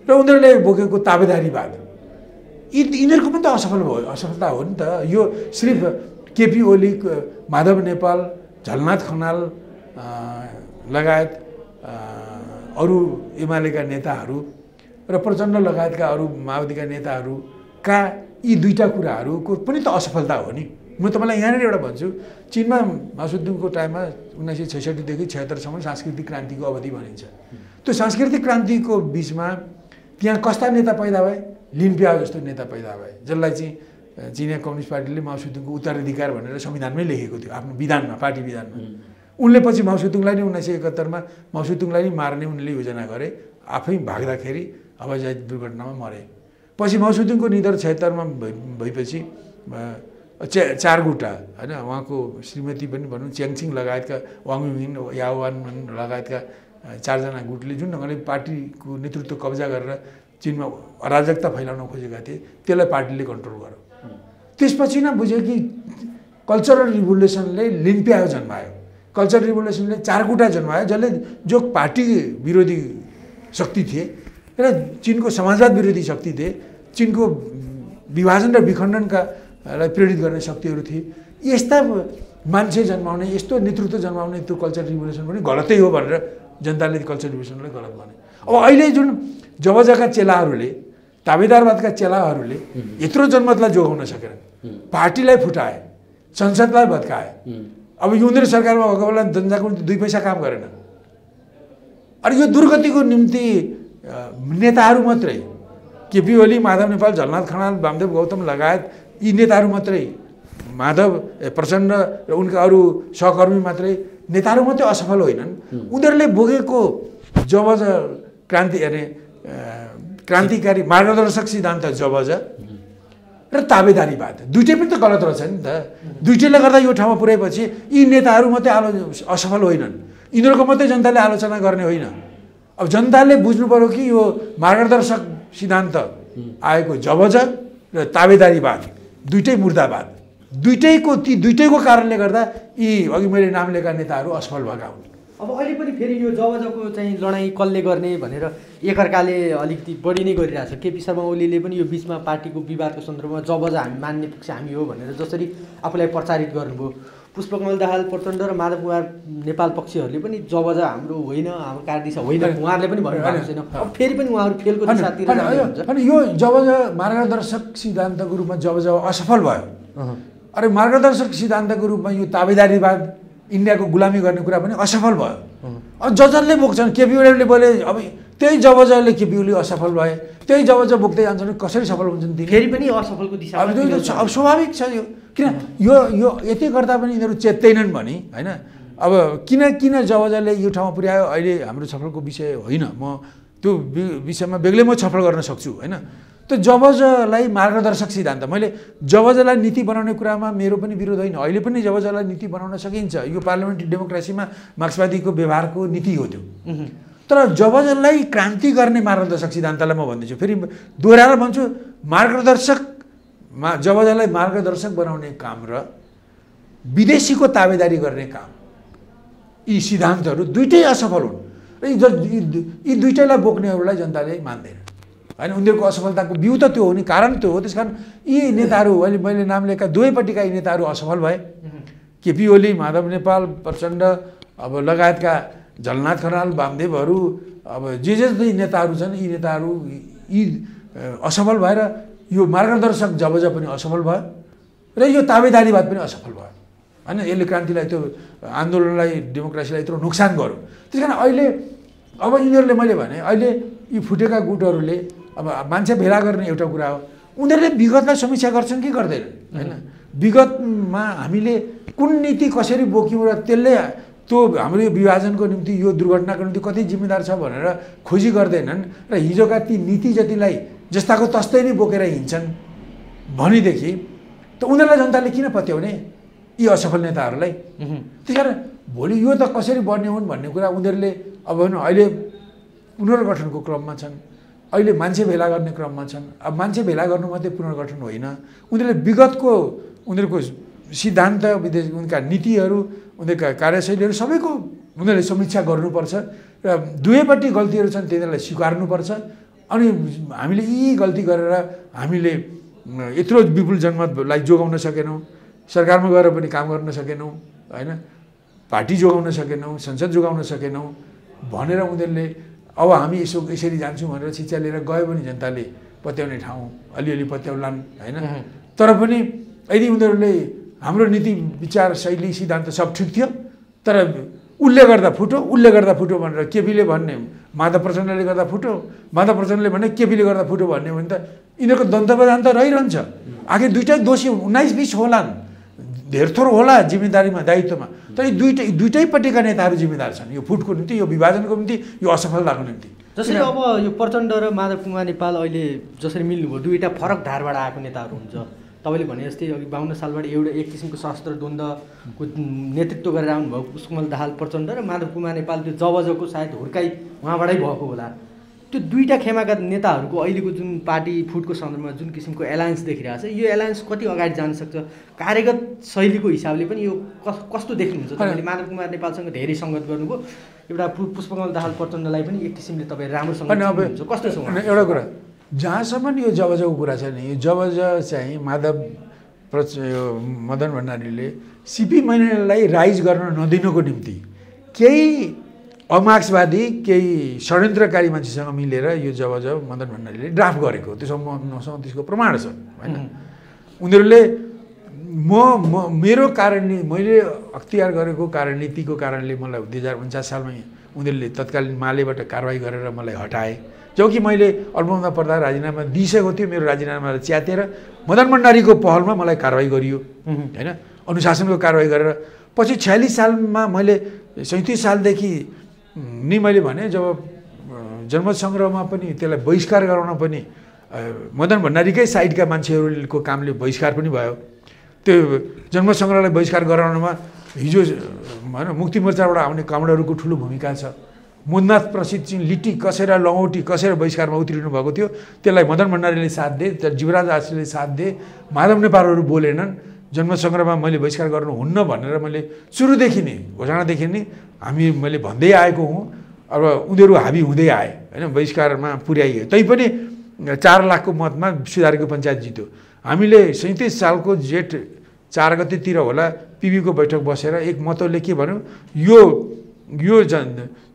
र उनीहरूले बोकेको ताबेदारीवाद यिनीहरूको पनि त असफलता हो नि त। यो सिर्फ केपी ओली, माधव नेपाल, झलनाथ खनाल लगायत अरू एमालेका नेताहरू र प्रचण्ड लगायतका अरू माओवादीका नेताहरूका यी दुईटा कुराहरूको पनि त असफलता हो नि। म तपाईँलाई यहाँनिर एउटा भन्छु, चीनमा माओवादीको टाइममा 1966देखि 76सम्म सांस्कृतिक क्रान्तिको अवधि भनिन्छ। त्यो सांस्कृतिक क्रान्तिको बिचमा त्यहाँ कस्ता नेता पैदा भए, लिन प्याओ जस्तो नेता पैदा भए, जसलाई चाहिँ चिनिया कम्युनिस्ट पार्टीले माओवादीको उत्तराधिकार भनेर संविधानमै लेखेको थियो आफ्नो विधानमा, पार्टी विधानमा। उनले पछि माओवादीलाई नै 1971मा माओवादीलाई नै मार्ने उनले योजना गरे, आफै भाग्दाखेरि हवाईजहाज दुर्घटनामा मरे। पछि माओवादीको निधन 76मा भएपछि चारगुटा होइन उहाँको श्रीमती पनि भनौँ च्याङछिङ लगायतका वाङमिङ यावान लगायतका 4जना गुटले जुन ढङ्गले पार्टीको नेतृत्व कब्जा गरेर चिनमा अराजकता फैलाउन खोजेका थिए, त्यसलाई पार्टीले कन्ट्रोल गर्यो। त्यसपछि नै बुझ्यो कि कल्चरल रिभोल्युसनले लिम्पियायो जन्मायो, कल्चरल रिभोल्युसनले चारकुटा जन्मायो, जो पार्टी विरोधी शक्ति थिए र चिनको समाजवाद विरोधी शक्ति थिए, चिनको विभाजन र विखण्डनका लाई प्रेरित गर्ने शक्तिहरू थिए। यस्ता मान्छे जन्माउने, यस्तो नेतृत्व जन्माउने त्यो कल्चरल रिभोल्युसन पनि गलतै हो भनेर जनताले कल्चरल रिभोल्युसनलाई गलत भने। अब अहिले जुन जबजका चेलाहरूले, ताबेदारवादका चेलाहरूले यत्रो जनमतलाई जोगाउन सकेन, पार्टीलाई फुटाए, संसदलाई भत्काए। अब यो उनीहरू सरकारमा भएको बेला जनताको निम्ति 2 पैसा काम गरेन। अनि यो दुर्गतिको निम्ति नेताहरू मात्रै, केपी ओली, माधव नेपाल, झलनाथ खनाल, वामदेव गौतम लगायत यी नेताहरू मात्रै, माधव प्रचण्ड र उनका अरू सहकर्मी मात्रै, नेताहरू मात्रै असफल होइनन्। उनीहरूले बोकेको जबज क्रान्तिकारी मार्गदर्शक सिद्धान्त जबज र ताबेदारीवाद दुइटै पनि त गलत रहेछ नि त। दुइटैले गर्दा यो ठाउँमा पुर्याएपछि यी नेताहरू मात्रै असफल होइनन्, यिनीहरूको मात्रै जनताले आलोचना गर्ने होइन। अब जनताले बुझ्नु पर्यो कि यो मार्गदर्शक सिद्धान्त आएको जबज र ताबेदारीवाद दुइटै मुर्दाबाद, ती दुइटैको कारणले गर्दा यी अघि मैले नाम लिएका नेताहरू असफल भएका हुन्। अब अहिले पनि फेरि यो जबजको चाहिँ लडाइँ कसले गर्ने भनेर एकअर्काले अलिकति बढी नै गरिरहेछ। केपी शर्मा ओलीले पनि यो बिचमा पार्टीको विवादको सन्दर्भमा जबज हामी मान्ने पक्ष हामी हो भनेर जसरी आफूलाई प्रचारित गर्नुभयो, पुष्पकमल दाहाल प्रचण्ड र माधव कुमार नेपाल पक्षहरूले पनि जबज हाम्रो होइन, हाम्रो कार्यदिशा होइन उहाँहरूले पनि भन्नुभएको छैन। अब फेरि पनि उहाँहरू फेलको दिशातिर जानुहुन्छ। अनि यो जबज मार्गदर्शक सिद्धान्तको रूपमा जबज असफल भयो। अरे मार्गदर्शक सिद्धान्तको रूपमा यो ताबेदारीवाद, इन्डियाको गुलामी गर्ने कुरा पनि असफल भयो। अब जसले बोक्छन्, केपी ओलीले बोले, अब त्यही जबजले केपी ओली असफल भए, त्यही जबज बोक्दै जान्छन्, कसरी सफल हुन्छन् ती? फेरि पनि असफलको दिशामा। अब स्वाभाविक छ यो, किन यो यति गर्दा पनि यिनीहरू चेत्दैनन् भने होइन। अब किन जबजले यो ठाउँमा पुर्यायो अहिले हाम्रो छलफलको विषय होइन। म त्यो विषयमा बेग्लै म छलफल गर्न सक्छु होइन। त्यो जबजलाई मार्गदर्शक सिद्धान्त, मैले जबजलाई नीति बनाउने कुरामा मेरो पनि विरोध होइन। अहिले पनि जबजलाई नीति बनाउन सकिन्छ, यो पार्लियामेन्ट्री डेमोक्रेसीमा मार्क्सवादीको व्यवहारको नीति हो त्यो। तर जबजलाई क्रान्ति गर्ने मार्गदर्शक सिद्धान्तलाई म भन्दैछु, फेरि दोहोऱ्याएर भन्छु, जबजलाई मार्गदर्शक बनाउने काम र विदेशीको ताबेदारी गर्ने काम, यी सिद्धान्तहरू दुइटै असफल हुन् र यी दुइटैलाई बोक्नेहरूलाई जनताले मान्दैन होइन। उनीहरूको असफलताको बिउ त त्यो हो नि, कारण त्यो हो। त्यस कारण यी नेताहरू, अहिले मैले नाम लिएका दुवैपट्टिका यी नेताहरू असफल भए। केपी ओली, माधव नेपाल, प्रचण्ड, अब लगायतका झलनाथ खनाल, वामदेवहरू, अब जे नेताहरू छन्, यी नेताहरू यी असफल भएर यो मार्गदर्शक जबज पनि असफल भयो र यो ताबेदारीवाद पनि असफल भयो होइन। यसले क्रान्तिलाई, त्यो आन्दोलनलाई, डेमोक्रेसीलाई यत्रो नोक्सान गर्यो। त्यस कारण अहिले अब यिनीहरूले, मैले भने अहिले यी फुटेका गुटहरूले अब मान्छे भेला गर्ने एउटा कुरा हो, उनीहरूले विगतलाई समीक्षा गर्छन् कि गर्दैनन् होइन। विगतमा हामीले कुन नीति कसरी बोक्यौँ र त्यसले त्यो हाम्रो यो विभाजनको निम्ति, यो दुर्घटनाको निम्ति कति जिम्मेदार छ भनेर खोजी गर्दैनन् र हिजोका ती नीति जतिलाई जस्ताको तस्तै नै बोकेर हिँड्छन् भनेदेखि त उनीहरूलाई जनताले किन पत्याउने, यी असफल नेताहरूलाई? त्यस कारण भोलि यो त कसरी बढ्ने हुन् भन्ने कुरा उनीहरूले अब अहिले पुनर्गठनको क्रममा छन्, अहिले मान्छे भेला गर्ने क्रममा छन्। अब मान्छे भेला गर्नु मात्रै पुनर्गठन होइन, उनीहरूले विगतको उनीहरूको सिद्धान्त, उनका नीतिहरू, उनीहरूका कार्यशैलीहरू सबैको उनीहरूले समीक्षा गर्नुपर्छ र दुवैपट्टि गल्तीहरू छन् तिनीहरूलाई स्वीकार्नुपर्छ। अनि हामीले यी गल्ती गरेर हामीले यत्रो विपुल जनमतलाई जोगाउन सकेनौँ, सरकारमा गएर पनि काम गर्न सकेनौँ होइन, पार्टी जोगाउन सकेनौँ, संसद जोगाउन सकेनौँ भनेर उनीहरूले अब हामी यसरी जान्छौँ भनेर शिक्षा लिएर गयो भने जनताले पत्याउने ठाउँ अलिअलि पत्याउलान् होइन। तर पनि यदि उनीहरूले हाम्रो नीति, विचार, शैली, सिद्धान्त सब ठिक थियो, तर उसले गर्दा फुटो भनेर केपीले भन्ने, माधव प्रचण्डले गर्दा फुटो, माधव प्रचण्डले भन्ने केपीले गर्दा फुटो भन्ने भने त यिनीहरूको दन्तप्रधान त रहिरहन्छ। आखिर दुइटै दोषी 19-20 होलान्, धेरथोर होला जिम्मेदारीमा, दायित्वमा, तर दुइटैपट्टिका नेताहरू जिम्मेदार छन् यो फुटको निम्ति, यो विभाजनको निम्ति, यो असफलताको निम्ति। जसरी अब यो प्रचण्ड र माधव कुमार नेपाल अहिले जसरी मिल्नुभयो, दुईवटा फरक धारबाट आएको नेताहरू हुन्छ। तपाईँले भने जस्तै अघि 52 सालबाट एउटा एक किसिमको सशस्त्र द्वन्द्वको नेतृत्व गरेर आउनुभयो पुष्पकमल दाहाल प्रचण्ड र माधव कुमार नेपाल, त्यो जबजको सायद हुर्काइ उहाँबाटै भएको होला। त्यो दुईटा खेमाका नेताहरूको अहिलेको जुन पार्टी फुटको सन्दर्भमा जुन किसिमको एलायन्स देखिरहेको छ यो एलायन्स कति अगाडि जान सक्छ कार्यगत शैलीको हिसाबले पनि यो कस्तो देख्नुहुन्छ तपाईँले माधव कुमार नेपालसँग धेरै सङ्गत गर्नुभयो एउटा पुष्पकमल दाहाल प्रचण्डलाई पनि एक किसिमले तपाईँ राम्रोसँग चिन्नुहुन्छ कस्तो छ एउटा कुरा जहाँसम्म यो जबजको कुरा छ नि यो जबज चाहिँ यो मदन भण्डारीले सिपी मैनालीलाई राइज गर्न नदिनुको निम्ति केही अमार्क्सवादी केही षड्यन्त्रकारी मान्छेसँग मिलेर यो जबज मदन भण्डारीले ड्राफ्ट गरेको मसँग त्यसको प्रमाण छ होइन उनीहरूले मेरो मैले अख्तियार गरेको नीतिको कारणले मलाई 2049 सालमा उनीहरूले तत्कालीन मालेबाट कारवाही गरेर मलाई हटाए जबकि मैले अल्पमतमा पर्दा राजीनामा दिइसकेको थियो मेरो राजीनामालाई च्यातेर मदन भण्डारीको पहलमा मलाई कारवाही गरियो होइन अनुशासनको कारवाही गरेर पछि 46 सालमा मैले 37 सालदेखि नि मैले भने जब जनमत सङ्ग्रहमा पनि त्यसलाई बहिष्कार गराउन पनि मदन भण्डारीकै साइडका मान्छेहरूको कामले बहिष्कार पनि भयो त्यो जनमत सङ्ग्रहलाई बहिष्कार गराउनमा हिजो होइन मुक्ति मोर्चाबाट आउने कमान्डरहरूको ठुलो भूमिका छ मुन्नाथ प्रसिद्ध चाहिँ लिट्टी कसेर लङ्गौटी कसेर बहिष्कारमा उत्रिनु भएको थियो त्यसलाई मदन भण्डारीले साथ दिए जीवराज आचार्यले साथ दिए माधव नेपालहरू बोलेनन् जनमत सङ्ग्रहमा मैले बहिष्कार गर्नुहुन्न भनेर मैले सुरुदेखि नै घोषणादेखि नै मैले भन्दै आएको हुँ अब उनीहरू हाबी हुँदै आए होइन बहिष्कारमा पुर्याइयो तैपनि 4 लाखको मतमा सुधारेको पञ्चायत जित्यो हामीले 37 सालको जेठ 4 गतेतिर होला पिबीको बैठक बसेर एक मतले के भन्यो यो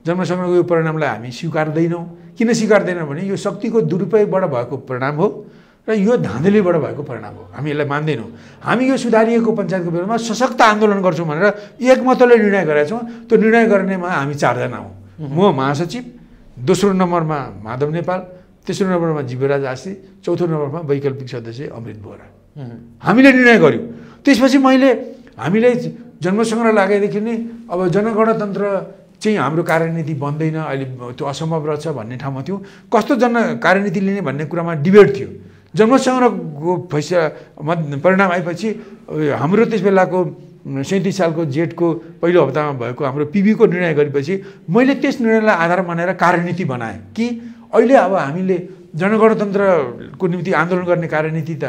जनमतसँगको यो परिणामलाई हामी स्वीकार्दैनौँ किन स्वीकार्दैनौँ भने यो शक्तिको दुरुपयोगबाट भएको परिणाम हो र यो धाँधलीबाट भएको परिणाम हो हामी यसलाई मान्दैनौँ हामी यो सुधारिएको पञ्चायतको विरोधमा सशक्त आन्दोलन गर्छौँ भनेर एक मतले निर्णय गरेका छौँ त्यो निर्णय गर्नेमा हामी 4 जना हौँ म महासचिव दोस्रो नम्बरमा माधव नेपाल तेस्रो नम्बरमा जीवराज आसी चौथो नम्बरमा वैकल्पिक सदस्य अमृत बोहरा हामीले निर्णय गर्यौँ त्यसपछि हामीले जनमत सङ्ग्रह लागेदेखि नै अब जनगणतन्त्र चाहिँ हाम्रो कार्यनीति बन्दैन अहिले त्यो असम्भव रहेछ भन्ने ठाउँमा थियौँ कस्तो कार्यनीति लिने भन्ने कुरामा डिबेट थियो जनमत सङ्ग्रहको परिणाम आएपछि हाम्रो त्यस बेलाको 37 सालको जेठको पहिलो हप्तामा भएको हाम्रो पिबीको निर्णय गरेपछि मैले त्यस निर्णयलाई आधार मानेर कार्यनीति बनाएँ कि अहिले अब हामीले जनगणतन्त्रको निम्ति आन्दोलन गर्ने कार्यनीति त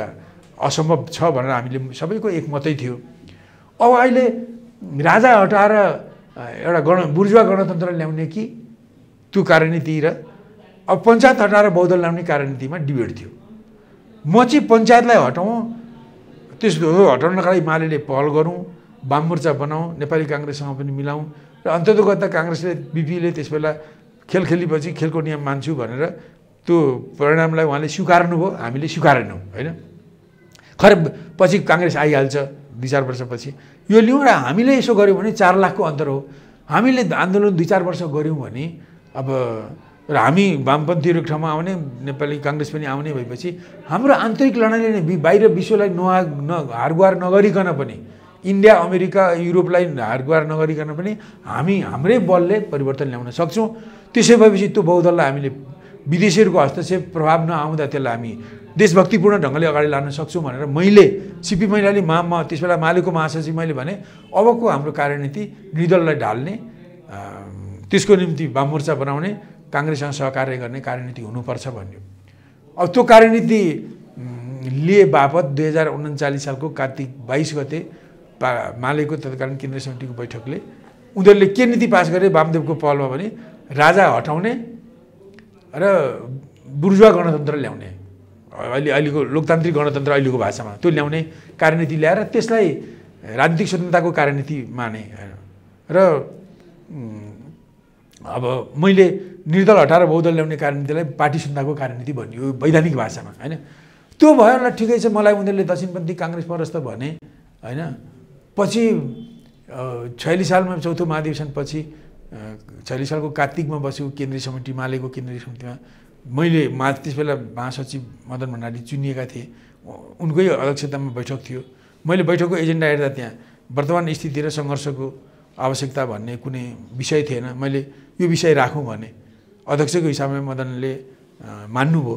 असम्भव छ भनेर हामीले सबैको एकमतै थियो अब अहिले राजा हटाएर एउटा बुर्जुवा गणतन्त्र ल्याउने कि त्यो कार्यनीति र अब पञ्चायत हटाएर बहुदल ल्याउने कार्यनीतिमा डिबेट थियो म चाहिँ पञ्चायतलाई हटाउँ त्यसो हटाउनका लागि मालेले पहल गरौँ वाममोर्चा बनाऊँ नेपाली काङ्ग्रेससँग पनि मिलाऊँ र अन्ततोगत काङ्ग्रेसले बिपीले त्यसबेला खेल खेलेपछि खेलको नियम मान्छु भनेर त्यो परिणामलाई उहाँले स्वीकार्नुभयो हामीले स्वीकारेनौँ होइन खै पछि काङ्ग्रेस आइहाल्छ 2-4 वर्षपछि यो लिउँ र हामीले यसो गऱ्यौँ भने 4 लाखको अन्तर हो हामीले आन्दोलन 2-4 वर्ष गऱ्यौँ भने अब र हामी वामपन्थीहरू ठाउँमा आउने नेपाली काङ्ग्रेस पनि आउने भएपछि हाम्रो आन्तरिक लडाइँले नै बाहिर विश्वलाई हारगुहार नगरिकन पनि इन्डिया अमेरिका युरोपलाई हारगुहार नगरिकन पनि हाम्रै बलले परिवर्तन ल्याउन सक्छौँ त्यसै भएपछि त्यो बहुदललाई हामीले विदेशीहरूको हस्तक्षेप प्रभाव नआउँदा त्यसलाई हामी देशभक्तिपूर्ण ढङ्गले अगाडि लान सक्छौँ भनेर मैले सिपी मैनाली त्यसबेला मालेको महासचिव मैले भने अबको हाम्रो कार्यनीति निर्दललाई ढाल्ने त्यसको निम्ति वाममोर्चा बनाउने काङ्ग्रेससँग सहकार्य गर्ने कार्यनीति हुनुपर्छ भन्यो अब त्यो कार्यनीति लिए बापत 2039 सालको कार्तिक 22 गते मालेको तत्कालीन केन्द्रीय समितिको बैठकले उनीहरूले के नीति पास गरे वामदेवको पहलमा भने राजा हटाउने र बुर्जुवा गणतन्त्र ल्याउने अहिलेको लोकतान्त्रिक गणतन्त्र अहिलेको भाषामा त्यो ल्याउने कार्यनीति ल्याएर त्यसलाई राजनीतिक स्वतन्त्रताको कार्यनीति माने र अब मैले निर्दल हटाएर बहुदल ल्याउने कार्यनीतिलाई पार्टी स्वतन्त्रताको कार्यनीति भनियो वैधानिक भाषामा होइन त्यो भयो ल ठिकै छ मलाई उनीहरूले दक्षिणपन्थी काङ्ग्रेस परस्त भने होइन पछि 46 सालमा चौथो महाधिवेशनपछि 46 सालको कार्तिकमा बस्यो केन्द्रीय समिति मालेको केन्द्रीय समितिमा मैले त्यसबेला महासचिव मदन भण्डारी चुनिएका थिए उनकै अध्यक्षतामा बैठक थियो मैले बैठकको एजेन्डा हेर्दा त्यहाँ वर्तमान स्थिति र सङ्घर्षको आवश्यकता भन्ने कुनै विषय थिएन मैले यो विषय राखौँ भने अध्यक्षको हिसाबमा मदनले मान्नुभयो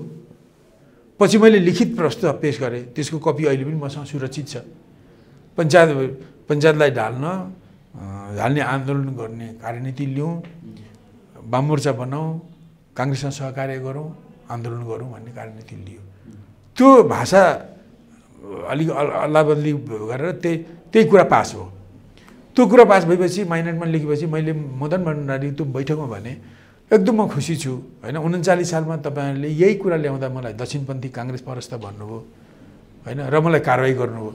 पछि मैले लिखित प्रस्ताव पेश गरेँ त्यसको कपी अहिले पनि मसँग सुरक्षित छ पञ्चायतलाई ढाल्ने आन्दोलन गर्ने कार्यनीति लिउँ वाममोर्चा बनाऊँ काङ्ग्रेससँग सहकार्य गरौँ, आन्दोलन गरौँ भन्ने कार्यनीति लियो। त्यो भाषा अलिक अदला-बदली गरेर त्यही कुरा पास हो। त्यो कुरा पास भएपछि माइनटमा लेखेपछि मैले मदन भण्डारी त्यो बैठकमा भने एकदम म खुसी छु होइन। 39 सालमा तपाईँहरूले यही कुरा ल्याउँदा मलाई दक्षिणपन्थी काङ्ग्रेस परस्त भन्नुभयो होइन र मलाई कारवाही गर्नुभयो।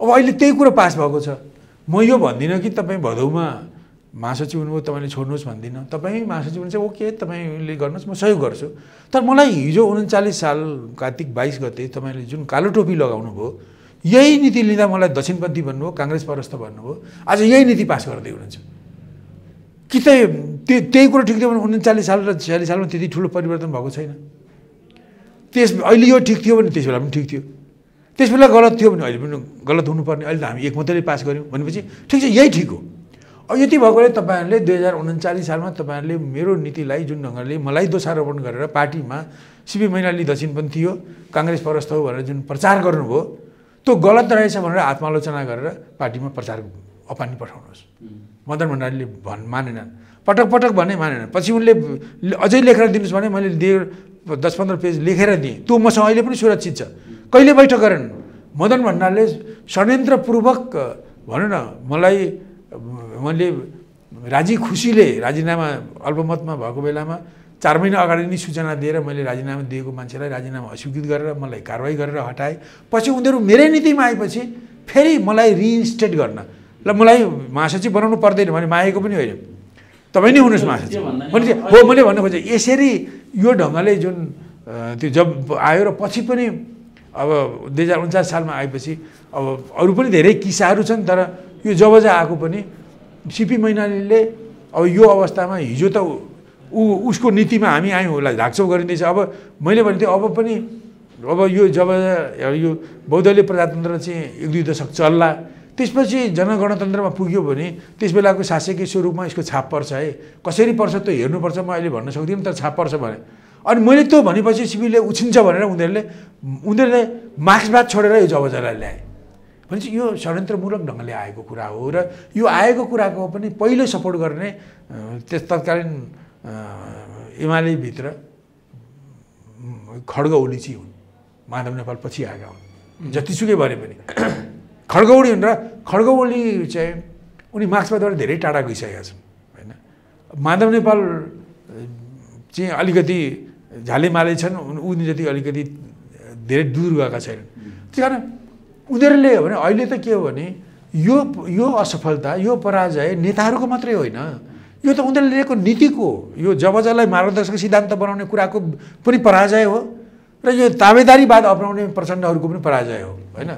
अब अहिले त्यही कुरा पास भएको छ। म यो भन्दिनँ कि तपाईँ भदौमा महासचिव हुनुभयो तपाईँले छोड्नुहोस् भन्दिनँ। तपाईँ महासचिव हुनुहुन्छ ओके, तपाईँले गर्नुहोस्, म सहयोग गर्छु। तर मलाई हिजो 39 साल कार्तिक 22 गते तपाईँले जुन कालो टोपी लगाउनु भयो, यही नीति लिँदा मलाई दक्षिणपन्थी भन्नुभयो, काङ्ग्रेस परस्त भन्नुभयो, आज यही नीति पास गर्दै हुनुहुन्छ कि त्यही कुरो ठिक थियो भने 39 साल र 46 सालमा त्यति ठुलो परिवर्तन भएको छैन। अहिले यो ठिक थियो भने त्यस बेला पनि ठिक थियो, त्यस बेला गलत थियो भने अहिले पनि गलत हुनुपर्ने। अहिले त हामी एकमतले पास गऱ्यौँ भनेपछि ठिक छ, यही ठिक हो। अब यति भएकोले तपाईँहरूले 2039 सालमा तपाईँहरूले मेरो नीतिलाई जुन ढङ्गले मलाई दोषारोपण गरेर पार्टीमा सिपी मैनाली दक्षिणपन्थी हो, काङ्ग्रेस परस्त हो भनेर जुन प्रचार गर्नुभयो, त्यो गलत रहेछ भनेर आत्मालोचना गरेर पार्टीमा प्रचार अपानी पठाउनुहोस्। मदन भण्डारीले मानेनन्, पटक पटक भने मानेनन्। पछि उनले अझै लेखेर दिनुहोस् भने मैले 10-15 पेज लेखेर दिएँ। त्यो मसँग अहिले पनि सुरक्षित छ। कहिले बैठक गरेन मदन भण्डारीले षड्यन्त्रपूर्वक भनौँ न, मैले राजी खुसीले राजीनामा अल्पमतमा भएको बेलामा 4 महिना अगाडि नै सूचना दिएर मैले राजीनामा दिएको मान्छेलाई राजीनामा अस्वीकृत गरेर मलाई कारवाही गरेर हटाए। पछि उनीहरू मेरै नीतिमा आएपछि फेरि मलाई रिइन्स्टेट गर्न ल मलाई महासचिव बनाउनु पर्दैन भने मागेको पनि होइन, तपाईँ नै हुनुहोस् महासचिव मैले भन्नु खोजेँ। यसरी यो ढङ्गले जुन त्यो जब आयो र पछि पनि अब 2049 सालमा आएपछि अब अरू पनि धेरै किस्साहरू छन्। तर यो जबजा आएको पनि सिपी मैनालीले अब यो अवस्थामा हिजो त उसको नीतिमा हामी आयौँ, उसलाई झाकझोक गरिँदैछ। अब मैले भन्थेँ अब पनि अब यो जब यो बहुदलीय प्रजातन्त्र चाहिँ 1-2 दशक चल्ला, त्यसपछि जनगणतन्त्रमा पुग्यो भने त्यस बेलाको शासकीय स्वरूपमा यसको छाप पर्छ है। कसरी पर्छ त्यो हेर्नुपर्छ, म अहिले भन्न सक्दिनँ, तर छाप पर्छ भने। अनि मैले त्यो भनेपछि सिपीले उछिन्छ भनेर उनीहरूले मार्क्सवाद छोडेर यो जबजालाई ल्याए भनेपछि यो षड्यन्त्रमूलक ढङ्गले आएको कुरा हो। र यो आएको कुराको पनि पहिलो सपोर्ट गर्ने तत्कालीन एमालेभित्र खड्ग ओली चाहिँ हुन्, माधव नेपाल पछि आएका हुन्। जतिसुकै भरे पनि खड्ग ओली हुन् र खड्ग ओली चाहिँ उनी मार्क्सवादबाट धेरै टाढा गइसकेका छन् होइन। माधव नेपाल चाहिँ अलिकति झालेमाले छन्, उनी जति अलिकति धेरै दूर गएका छैनन्। त्यस कारण उनीहरूले हो भने अहिले त के हो भने यो असफलता, यो पराजय नेताहरूको मात्रै होइन, यो त उनीहरूले लिएको नीतिको, यो जबजालाई मार्गदर्शक सिद्धान्त बनाउने कुराको पनि पराजय हो र यो ताबेदारीवाद अपनाउने प्रचण्डहरूको पनि पराजय हो होइन।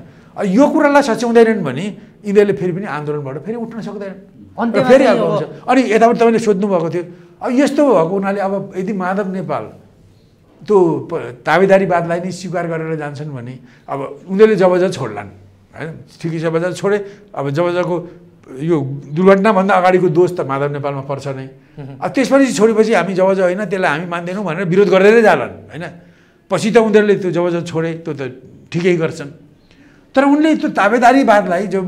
यो कुरालाई सच्याउँदैनन् भने यिनीहरूले फेरि पनि आन्दोलनबाट फेरि उठ्न सक्दैनन्। फेरि अनि यताबाट तपाईँले सोध्नुभएको थियो, अब यस्तो भएको हुनाले अब यदि माधव नेपाल त्यो ताबेदारीवादलाई नै स्वीकार गरेर जान्छन् भने अब उनीहरूले जबजा छोड्लान् होइन। ठिकै जबजा छोडे, अब जबजाको यो दुर्घटनाभन्दा अगाडिको दोष त माधव नेपालमा पर्छ नै। अब त्यसपछि छोडेपछि हामी जबजा होइन त्यसलाई हामी मान्दैनौँ भनेर विरोध गर्दै जालान् होइन। पछि त उनीहरूले त्यो जबजा छोडे, त्यो त ठिकै गर्छन्। तर उनले त्यो ताबेदारीवादलाई जो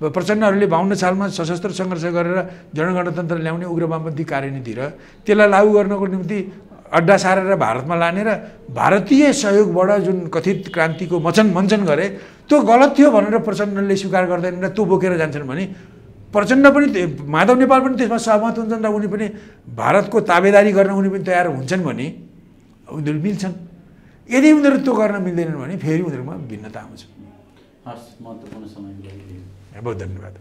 प्रचण्डहरूले 52 सालमा सशस्त्र सङ्घर्ष गरेर जनगणतन्त्र ल्याउने उग्र वामपन्थी कार्यनीति र त्यसलाई लागू गर्नको निम्ति अड्डा सारेर भारतमा लाने र भारतीय सहयोगबाट जुन कथित क्रान्तिको मञ्चन गरे, त्यो गलत थियो भनेर प्रचण्डले स्वीकार गर्दैनन् र त्यो बोकेर जान्छन् भने प्रचण्ड पनि माधव नेपाल पनि त्यसमा सहमत हुन्छन् र उनी पनि भारतको ताबेदारी गर्न उनी पनि तयार हुन्छन् भने उनीहरू मिल्छन्। यदि उनीहरू त्यो गर्न मिल्दैनन् भने फेरि उनीहरूमा भिन्नता आउँछ। हस्, महत्त्वपूर्ण समय बहुत धन्यवाद।